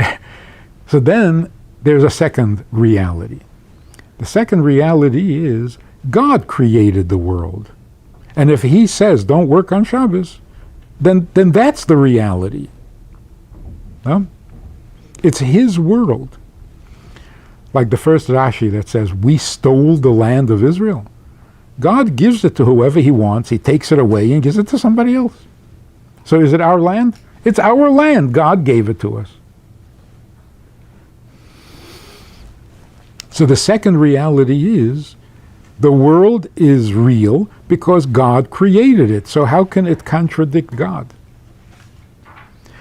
then there's a second reality. The second reality is God created the world. And if he says don't work on Shabbos, then that's the reality. No? It's his world. Like the first Rashi that says, we stole the land of Israel. God gives it to whoever he wants. He takes it away and gives it to somebody else. So is it our land? It's our land. God gave it to us. So the second reality is the world is real because God created it. So how can it contradict God?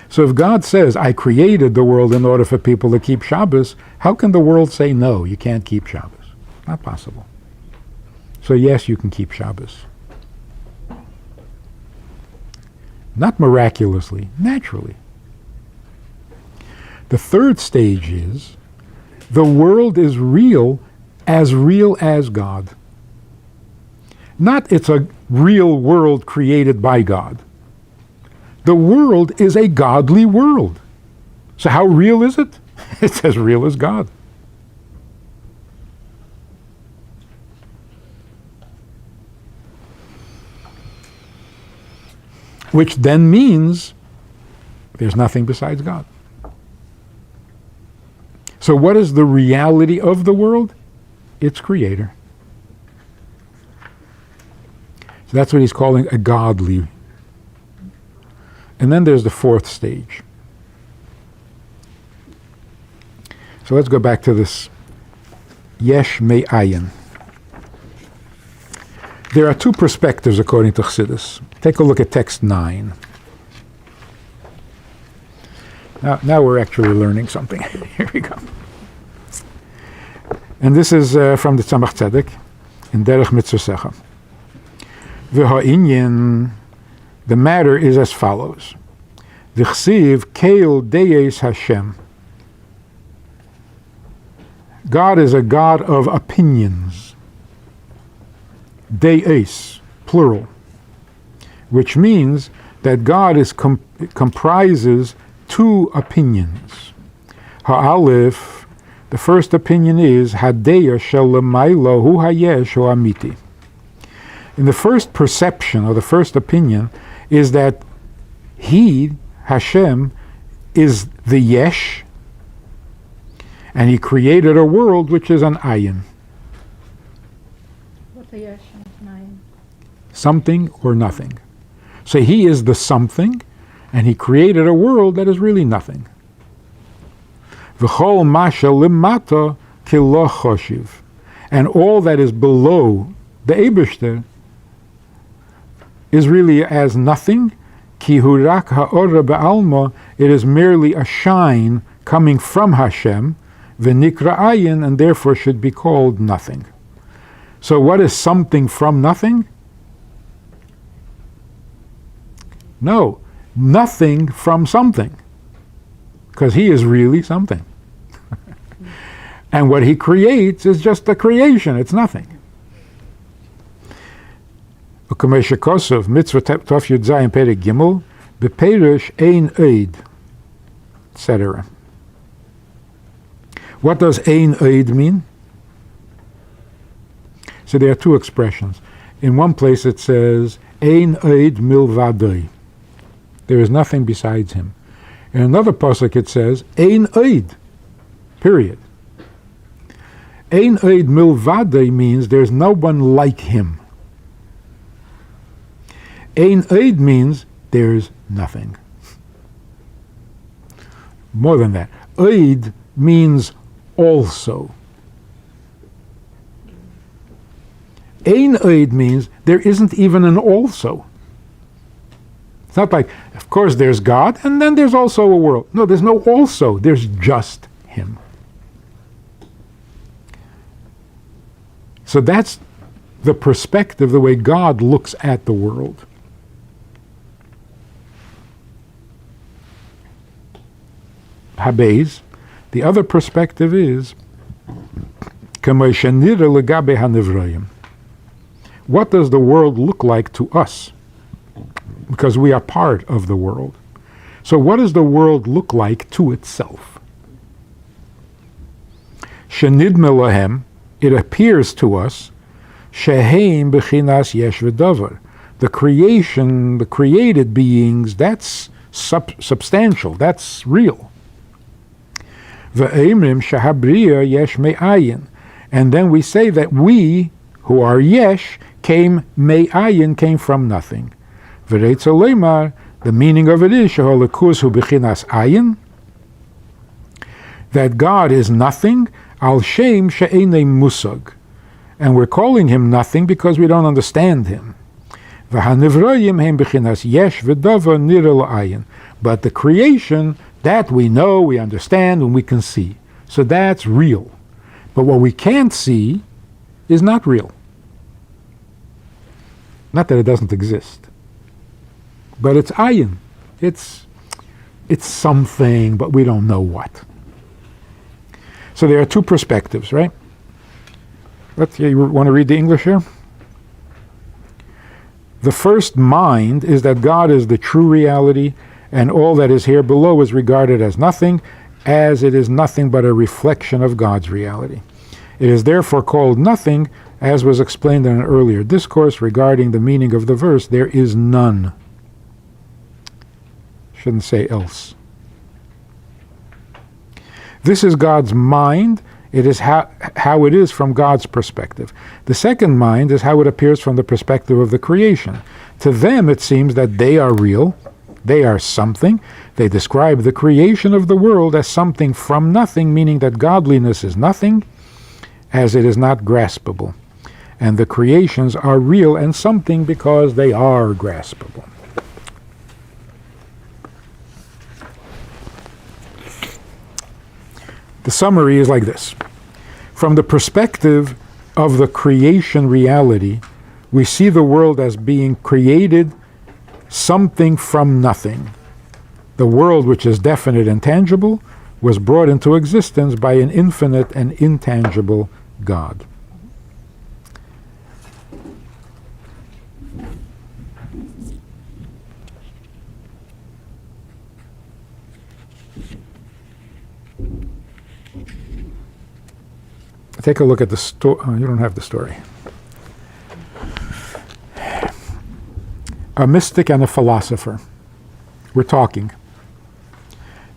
So if God says, I created the world in order for people to keep Shabbos, how can the world say, no, you can't keep Shabbos? Not possible. So yes, you can keep Shabbos. not miraculously, naturally. The third stage is the world is real as God. Not it's a real world created by God. The world is a godly world. So how real is it? It's as real as God. Which then means there's nothing besides God. So what is the reality of the world? Its creator. So that's what he's calling a godly. And then there's the fourth stage. So let's go back to this Yesh Me'ayin. There are two perspectives according to Chassidus. Take a look at text 9. Now we're actually learning something. Here we go. And this is from the Tzemach Tzedek in Derech Mitzvosecha. V'ha'inyan, the matter is as follows. V'chsiv keil deyes Hashem. God is a God of opinions. Deis, plural. Which means that God is comprises two opinions. Ha'alef, the first opinion is Hadeya shel l'maylo hu hayesh hu amiti. In the first perception, or the first opinion, is that He, Hashem, is the Yesh, and He created a world which is an ayin. What's a yesh and nayin? Something or nothing. So He is the something, and He created a world that is really nothing. V'chol masha limata kilo choshiv. And all that is below the Eibishter is really as nothing. Ki hu rak ha'ora ba'alma, it is merely a shine coming from Hashem, v'nikra ayin, and therefore should be called nothing. So what is something from nothing? No, nothing from something, because He is really something. And what He creates is just a creation, it's nothing. U'kamei shekosov, mitzvah tov yud zayin perek gimel, b'perush ein oid, etc. What does ein oid mean? So there are two expressions. In one place it says, ein oid milvadoi. There is nothing besides Him. In another pasuk it says, ein oid, period. Ein oid milvadoi means there's no one like Him. Ein oid means there's nothing. More than that, oid means also. Ein oid means there isn't even an also. It's not like, of course there's God and then there's also a world. No, there's no also, there's just Him. So that's the perspective, the way God looks at the world. Habez, the other perspective is, what does the world look like to us? Because we are part of the world. So what does the world look like to itself? Shenidme lahem, it appears to us, sheheim bechinas yesh v'davar. The creation, the created beings, that's substantial, that's real. V'eimrim shahabriya yesh me'ayin. And then we say that we, who are yesh, me'ayin, came from nothing. V'reitza leimar, the meaning of it is, sheholakus hu bechinas ayin, that God is nothing, al shem she'enei musag. And we're calling Him nothing because we don't understand Him. V'hanivroyim hem bechinas yesh v'dava nira la'ayin. But the creation, that we know, we understand, and we can see. So that's real. But what we can't see is not real. Not that it doesn't exist. but it's ayin. It's something, but we don't know what. So there are two perspectives, right? You want to read the English here? The first mind is that God is the true reality, and all that is here below is regarded as nothing, as it is nothing but a reflection of God's reality. It is therefore called nothing, as was explained in an earlier discourse regarding the meaning of the verse, there is none. Shouldn't say else. This is God's mind. It is how it is from God's perspective. The second mind is how it appears from the perspective of the creation. To them it seems that they are real, they are something. They describe the creation of the world as something from nothing, meaning that godliness is nothing, as it is not graspable. And the creations are real and something because they are graspable. The summary is like this. From the perspective of the creation reality, we see the world as being created something from nothing. The world, which is definite and tangible, was brought into existence by an infinite and intangible God. Take a look at the story. Oh, you don't have the story. A mystic and a philosopher. We're talking.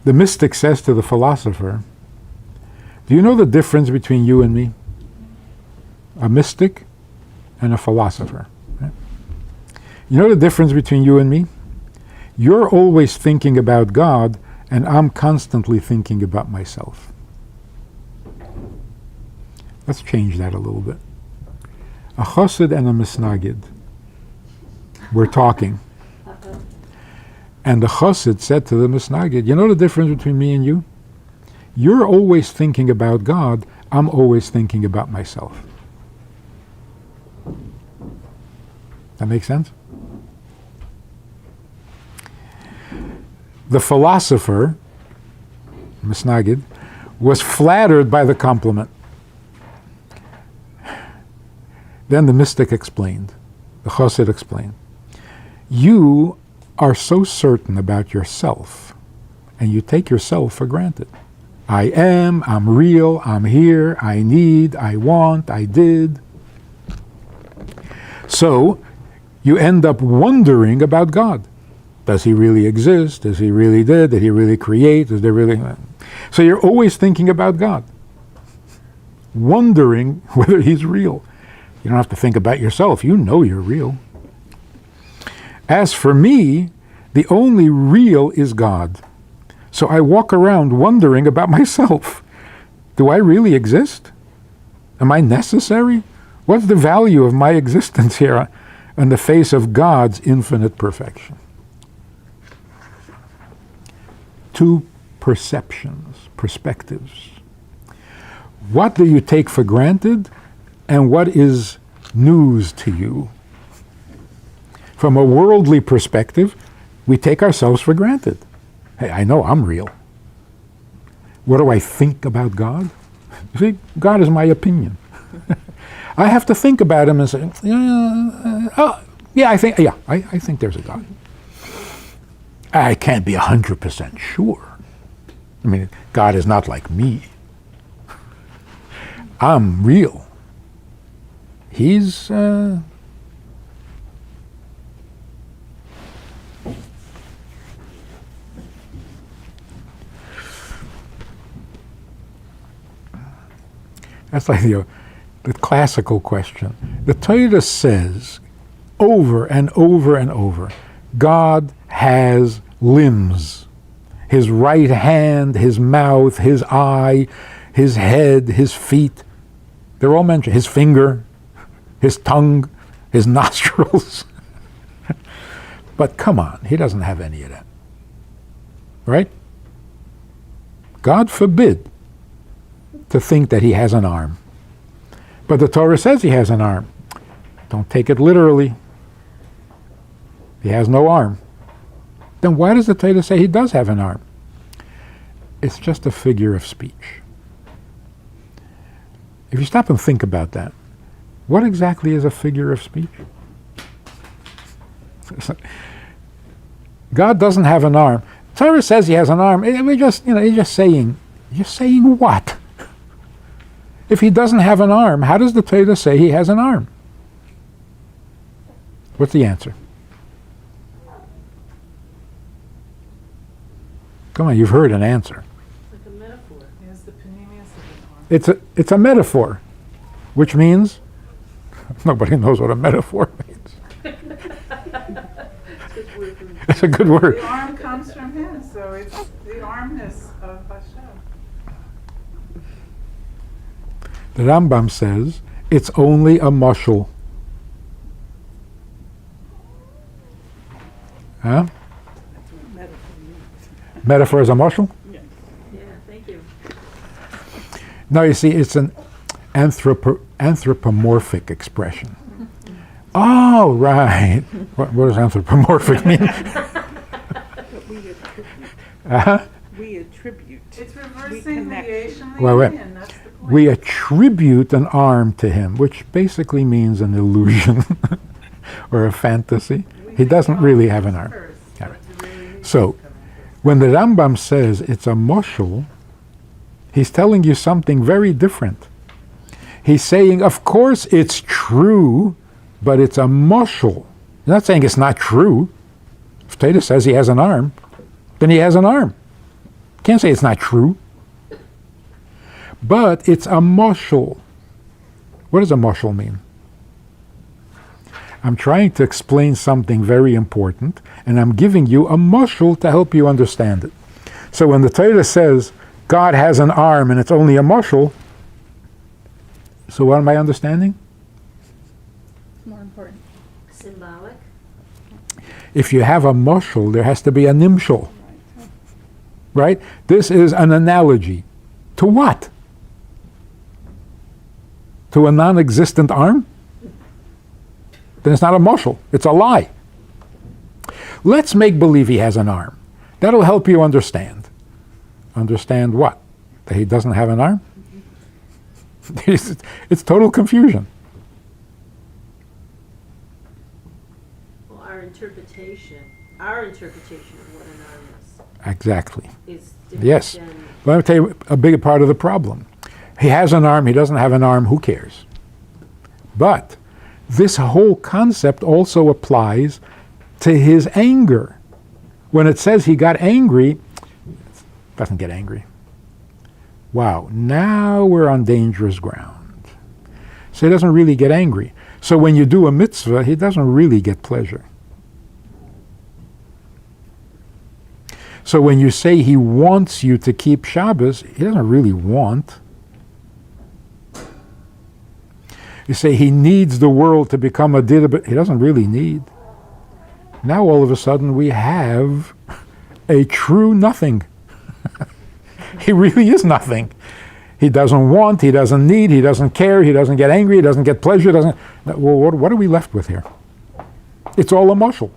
The mystic says to the philosopher, do you know the difference between you and me? A mystic and a philosopher. Right? You know the difference between you and me? You're always thinking about God, and I'm constantly thinking about myself. Let's change that a little bit. A chassid and a misnagid. We're talking. And the chassid said to the misnagid, you know the difference between me and you? You're always thinking about God, I'm always thinking about myself. That makes sense? The philosopher, misnagid, was flattered by the compliment. Then the mystic explained, the chassid explained, you are so certain about yourself, and you take yourself for granted. I am, I'm real, I'm here, I need, I want, I did. So you end up wondering about God. Does he really exist? Does he really did he really create? Is there really... So you're always thinking about God, wondering whether he's real. You don't have to think about yourself. You know you're real. As for me, the only real is God. So I walk around wondering about myself. Do I really exist? Am I necessary? What's the value of my existence here in the face of God's infinite perfection? Two perceptions, perspectives. What do you take for granted? And what is news to you? From a worldly perspective, we take ourselves for granted. Hey, I know I'm real. What do I think about God? You see, God is my opinion. I have to think about him and say, I think there's a God. I can't be 100% sure. I mean, God is not like me. I'm real. He's that's like the classical question. The Torah says over and over and over, God has limbs. His right hand, his mouth, his eye, his head, his feet. They're all mentioned. His finger, his tongue, his nostrils. But come on, he doesn't have any of that. Right? God forbid to think that he has an arm. But the Torah says he has an arm. Don't take it literally. He has no arm. then why does the Torah say he does have an arm? It's just a figure of speech. If you stop and think about that, what exactly is a figure of speech? God doesn't have an arm. Torah says he has an arm. We're just, he's just saying. You're saying what? If he doesn't have an arm, how does the Torah say he has an arm? What's the answer? Come on, you've heard an answer. It's like a metaphor. He has the panemius of an arm. It's a metaphor, which means nobody knows what a metaphor means. It's a good word. The arm comes from him, so it's the armness of Hashem. The Rambam says it's only a mashal. Huh? That's what metaphor means. Metaphor is a mashal? Yeah, thank you. No, you see, it's an anthropomorphic expression. Oh, right. What does anthropomorphic mean? But we attribute. Uh-huh. We attribute. It's We reversing the connect. Asian Wait, wait. Indian, that's the point. We attribute an arm to him, which basically means an illusion or a fantasy. He doesn't really have an arm. First, Yeah. but the real So, Asian coming first. when the Rambam says it's a moshel, he's telling you something very different. He's saying, of course it's true, but it's a moshel. He's not saying it's not true. If Torah says he has an arm, then he has an arm. Can't say it's not true. But it's a moshel. What does a moshel mean? I'm trying to explain something very important, and I'm giving you a moshel to help you understand it. So when the Torah says God has an arm and it's only a moshel, so what am I understanding? It's more important. Symbolic. If you have a moshel, there has to be a nimshal. Right? This is an analogy. To what? To a non-existent arm? Then it's not a moshel. It's a lie. Let's make believe he has an arm. That'll help you understand. Understand what? That he doesn't have an arm? It's total confusion. Well, our interpretation of what an arm Exactly. is different Yes. than Let me tell you a big part of the problem. He has an arm, he doesn't have an arm, who cares? But this whole concept also applies to his anger. When it says he got angry, it doesn't get angry. Wow, now we're on dangerous ground. So he doesn't really get angry. So when you do a mitzvah, he doesn't really get pleasure. So when you say he wants you to keep Shabbos, he doesn't really want. You say he needs the world to become a did, but he doesn't really need. Now all of a sudden we have a true nothing. He really is nothing. He doesn't want, he doesn't need, he doesn't care, he doesn't get angry, he doesn't get pleasure, doesn't. Well, what are we left with here? It's all a muscle.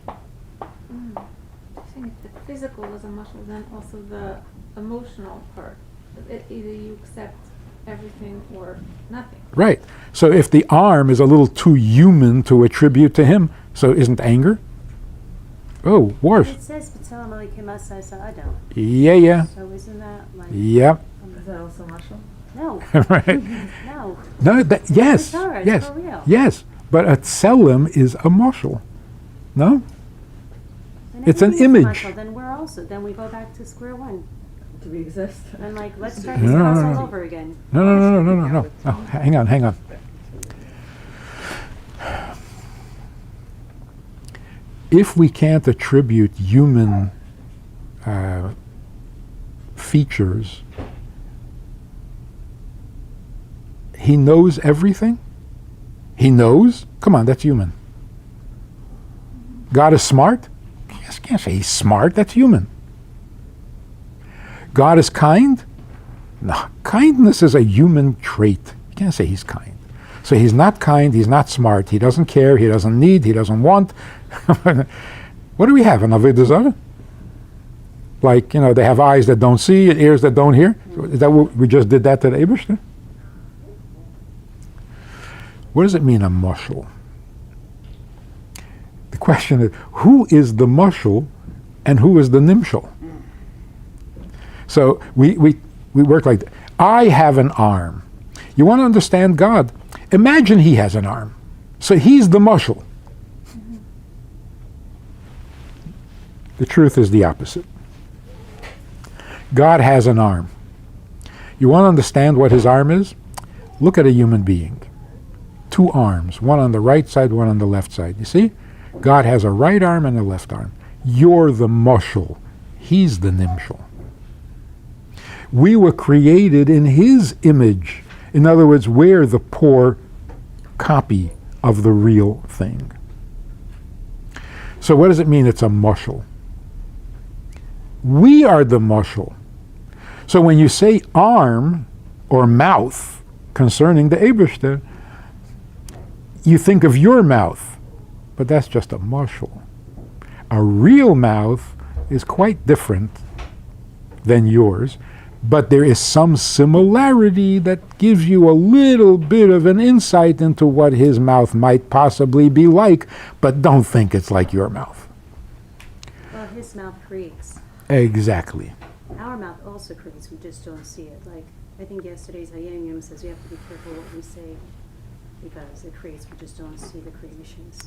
I think if the physical is a muscle, then also the emotional part. Either you accept everything or nothing. Right. So if the arm is a little too human to attribute to him, so isn't anger? Oh, worse. It says, "B'tselem Elokim asai sa'adam." Yeah. So isn't that like? Yep. Is that also muscle? No, Right. no. No, yes. Torah, it's Yes. for real. Yes. But a tselem is a muscle. No? Then It's an everything's image. muscle. Then we go back to square one. Do we exist? And like, let's start No, this no, class no, all no. over again. No. Oh, hang on. If we can't attribute human features, he knows everything? He knows? Come on, that's human. God is smart? Yes, can't say he's smart, that's human. God is kind? No, kindness is a human trait. You can't say he's kind. So he's not kind, he's not smart, he doesn't care, he doesn't need, he doesn't want. What do we have? An Avodah Zarah? Like, they have eyes that don't see and ears that don't hear. Is that what we just did that to the Eibishter? What does it mean, a mushal? The question is, who is the mushal and who is the nimshal? So we work like that. I have an arm. You want to understand God? Imagine he has an arm. So he's the mushal. The truth is the opposite. God has an arm. You want to understand what his arm is? Look at a human being. 2 arms, one on the right side, one on the left side. You see? God has a right arm and a left arm. You're the mushal. He's the nimshal. We were created in his image. In other words, we're the poor copy of the real thing. So what does it mean it's a mushal? We are the mushal. So when you say arm or mouth concerning the Eibishter, you think of your mouth, but that's just a mushal. A real mouth is quite different than yours, but there is some similarity that gives you a little bit of an insight into what his mouth might possibly be like, but don't think it's like your mouth. Well, his mouth creates. Exactly. Our mouth also creates, we just don't see it. Like, I think yesterday's Hayom says we have to be careful what we say because it creates, we just don't see the creations.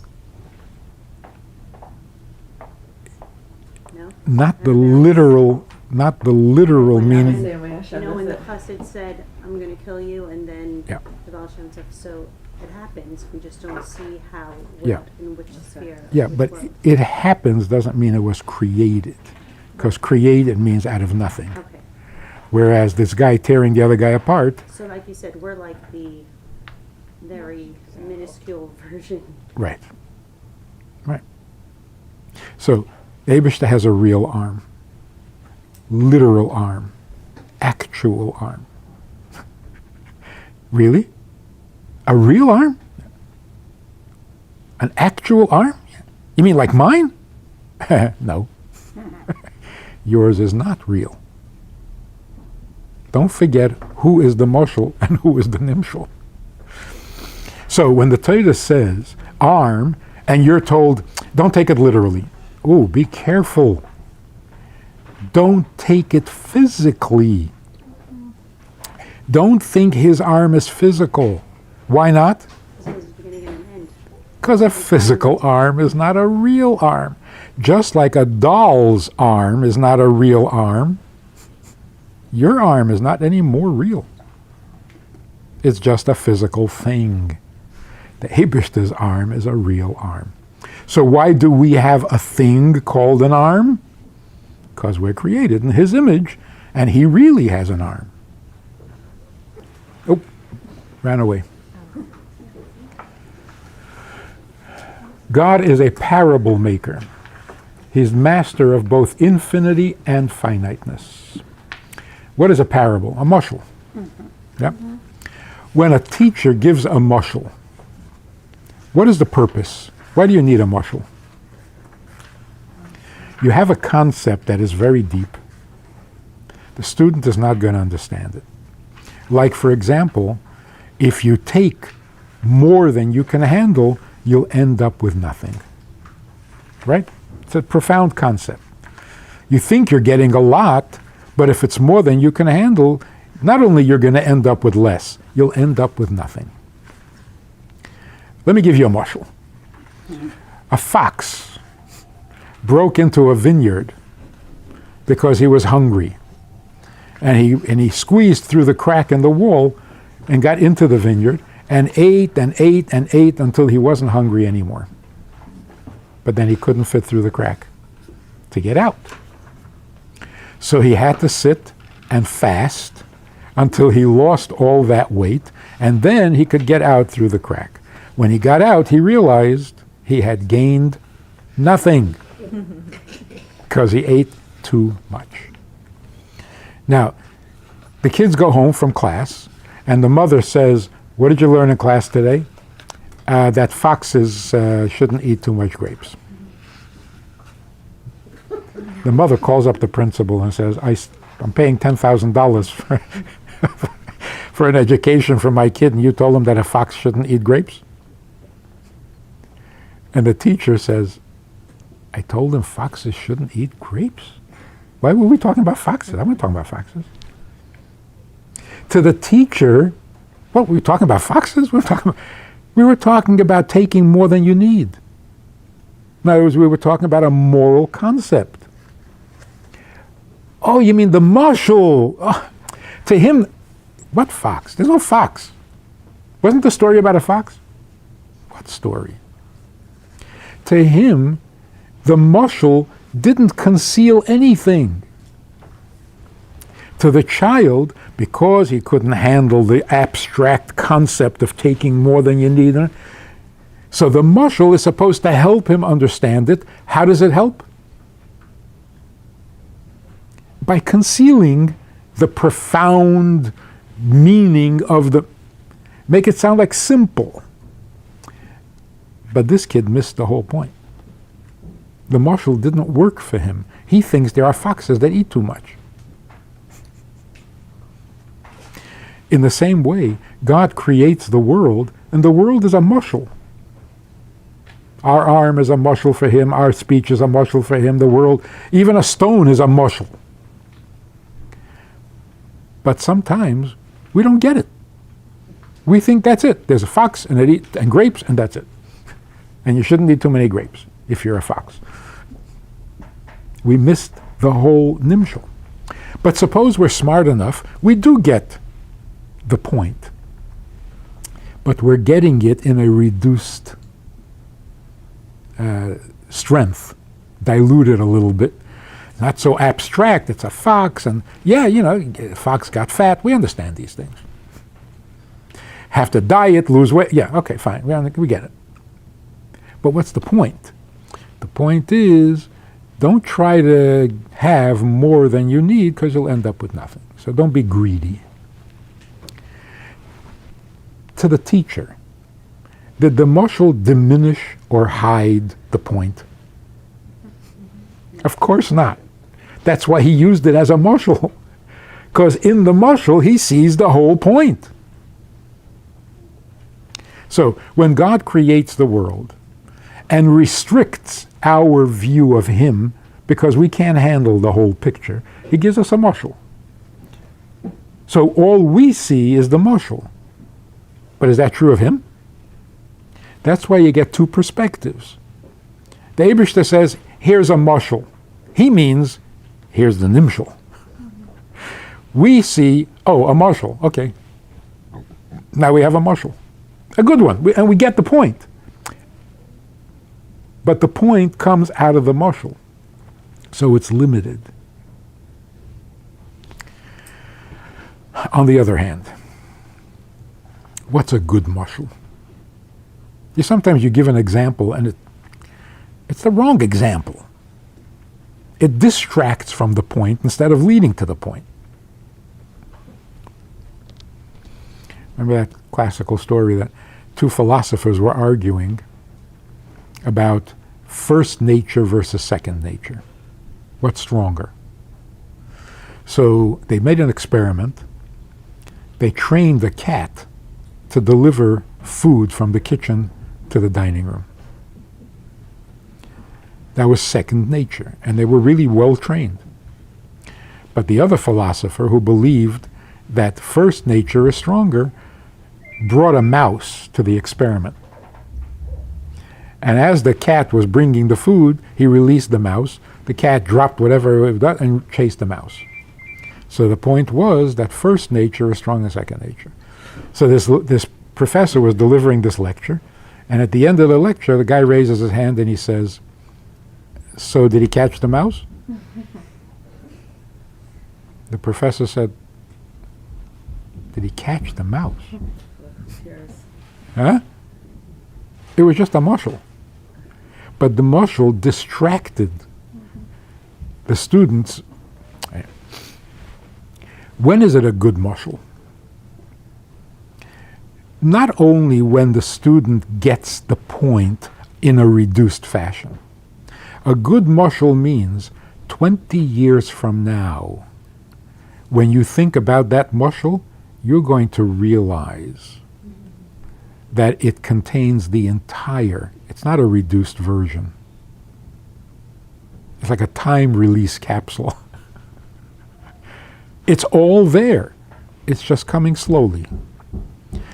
No? Not the literal meaning. You know, when the Chassid said, I'm going to kill you, and then Yeah. the Baal Shem Tov, so it happens, we just don't see how, Yeah. in which sphere. Yeah, which but world. it happens doesn't mean it was created, because created means out of nothing. Okay. Whereas this guy tearing the other guy apart, So like you said, we're like the very minuscule version. right. So Eibishter has a real arm, literal arm, actual arm. Really? A real arm? An actual arm? You mean like mine? No. Yours is not real. Don't forget who is the mushal and who is the nimshal. So when the Torah says arm, and you're told, don't take it literally. Oh, be careful. Don't take it physically. Don't think his arm is physical. Why not? So it's beginning and an end. Because a physical arm is not a real arm. Just like a doll's arm is not a real arm, your arm is not any more real. It's just a physical thing. The Eibishter's arm is a real arm. So why do we have a thing called an arm? Because we're created in his image, and he really has an arm. Oh, ran away. God is a parable maker. He's master of both infinity and finiteness. What is a parable? A mushal. Yep. When a teacher gives a mushal, what is the purpose? Why do you need a mushal? You have a concept that is very deep. The student is not going to understand it. Like, for example, if you take more than you can handle, you'll end up with nothing. Right? It's a profound concept. You think you're getting a lot, but if it's more than you can handle, not only you're going to end up with less, you'll end up with nothing. Let me give you a mushal. A fox broke into a vineyard because he was hungry. And he squeezed through the crack in the wall and got into the vineyard and ate and ate and ate until he wasn't hungry anymore. But then he couldn't fit through the crack to get out. So he had to sit and fast until he lost all that weight, and then he could get out through the crack. When he got out, he realized he had gained nothing because he ate too much. Now, the kids go home from class, and the mother says, "What did you learn in class today?" That foxes shouldn't eat too much grapes. The mother calls up the principal and says, I'm paying $10,000 for an education for my kid, and you told him that a fox shouldn't eat grapes? And the teacher says, I told him foxes shouldn't eat grapes? Why were we talking about foxes? I'm not talking about foxes. To the teacher, what were we talking about? Foxes? We were talking about taking more than you need. In other words, we were talking about a moral concept. Oh, you mean the marshal? Oh, to him, what fox? There's no fox. Wasn't the story about a fox? What story? To him, the marshal didn't conceal anything. To the child, because he couldn't handle the abstract concept of taking more than you need, so the marshal is supposed to help him understand it. How does it help? By concealing the profound meaning of make it sound like simple. But this kid missed the whole point. The marshal didn't work for him. He thinks there are foxes that eat too much. In the same way, God creates the world, and the world is a marshal. Our arm is a marshal for him, our speech is a marshal for him, the world, even a stone is a marshal. But sometimes we don't get it. We think that's it. There's a fox and it eats and grapes and that's it. And you shouldn't eat too many grapes if you're a fox. We missed the whole nimshal. But suppose we're smart enough, we do get the point. But we're getting it in a reduced strength, diluted a little bit. Not so abstract, it's a fox, and yeah, a fox got fat, we understand these things. Have to diet, lose weight, yeah, okay, fine, we get it. But what's the point? The point is, don't try to have more than you need, because you'll end up with nothing. So don't be greedy. To the teacher, did the marshal diminish or hide the point? Of course not. That's why he used it as a marshal. Because in the marshal, he sees the whole point. So when God creates the world and restricts our view of him because we can't handle the whole picture, he gives us a marshal. So all we see is the marshal. But is that true of him? That's why you get two perspectives. The Eibishter says, here's a marshal. He means, here's the nimshal. We see, oh, a marshal, okay. Now we have a marshal. A good one, and we get the point. But the point comes out of the marshal, so it's limited. On the other hand, what's a good marshal? Sometimes you give an example and it's the wrong example. It distracts from the point instead of leading to the point. Remember that classical story that two philosophers were arguing about first nature versus second nature. What's stronger? So they made an experiment. They trained the cat to deliver food from the kitchen to the dining room. That was second nature, and they were really well trained. But the other philosopher, who believed that first nature is stronger, brought a mouse to the experiment. And as the cat was bringing the food, he released the mouse. The cat dropped whatever it was and chased the mouse. So the point was that first nature is stronger than second nature. So this professor was delivering this lecture, and at the end of the lecture, the guy raises his hand and he says, so did he catch the mouse? The professor said, did he catch the mouse? Huh? It was just a marshal. But the marshal distracted the students. When is it a good marshal? Not only when the student gets the point in a reduced fashion. A good marshal means 20 years from now, when you think about that mushal, you're going to realize that it contains the entire, it's not a reduced version. It's like a time release capsule. It's all there. It's just coming slowly.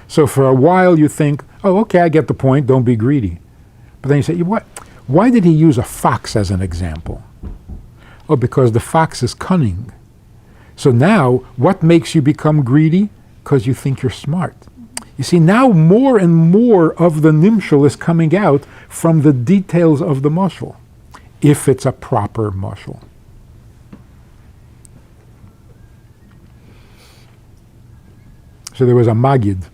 So for a while you think, oh, okay, I get the point, don't be greedy. But then you say, what? Why did he use a fox as an example? Oh, because the fox is cunning. So now, what makes you become greedy? Because you think you're smart. You see, now more and more of the nimshal is coming out from the details of the mushal, if it's a proper mushal. So there was a Maggid,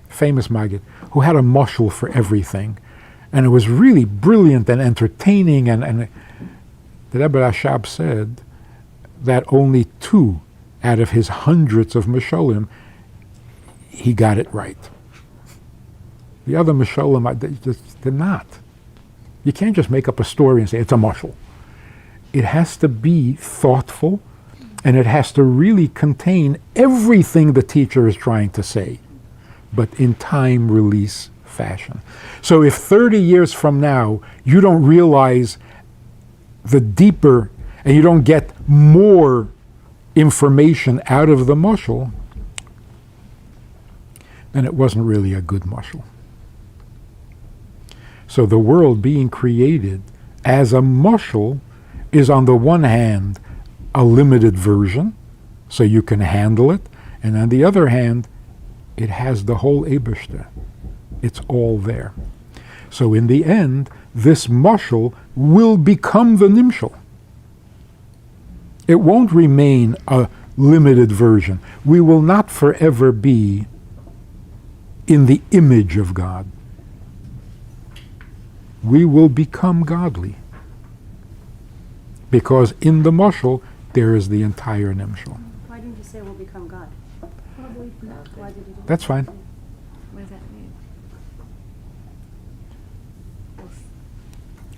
famous Maggid, who had a mushal for everything. And it was really brilliant and entertaining. And the Rebbe Rashab said that only 2 out of his hundreds of mashalim, he got it right. The other mashalim, they're not. You can't just make up a story and say it's a mashal. It has to be thoughtful, and it has to really contain everything the teacher is trying to say, but in time release fashion. So if 30 years from now you don't realize the deeper, and you don't get more information out of the mashal, then it wasn't really a good mashal. So the world being created as a mashal is on the one hand a limited version, so you can handle it, and on the other hand, it has the whole Eibishter. It's all there. So in the end, this mashal will become the nimshal. It won't remain a limited version. We will not forever be in the image of God. We will become godly. Because in the mashal, there is the entire nimshal. Why didn't you say we'll become God? Why did you do That's fine. What does that mean?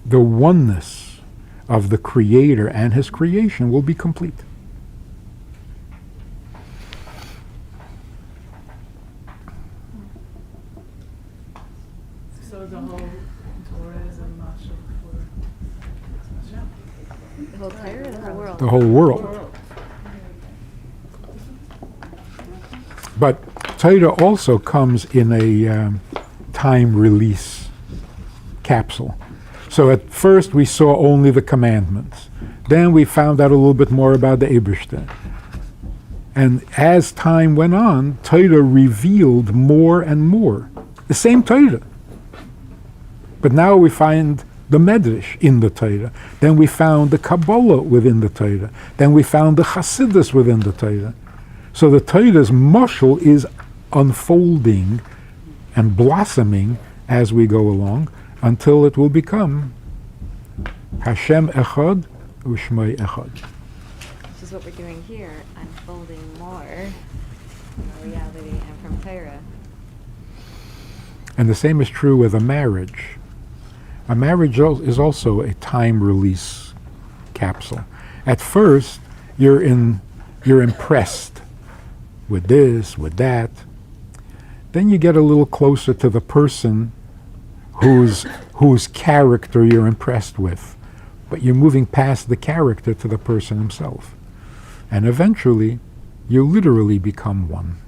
The oneness of the Creator and His creation will be complete. So the whole Torah is a mashal for Hashem. The whole Torah or the whole world? The whole world. But Torah also comes in a time release capsule. So at first we saw only the commandments. Then we found out a little bit more about the Eibishter. And as time went on, Torah revealed more and more. The same Torah. But now we find the Medrash in the Torah. Then we found the Kabbalah within the Torah. Then we found the Hasidus within the Torah. So the Torah's mashal is unfolding and blossoming as we go along until it will become Hashem Echad U'Shmai Echad. Which is what we're doing here, unfolding more from reality and from Torah. And the same is true with a marriage. A marriage is also a time release capsule. At first, you're impressed with this, with that. Then you get a little closer to the person whose character you're impressed with. But you're moving past the character to the person himself. And eventually, you literally become one.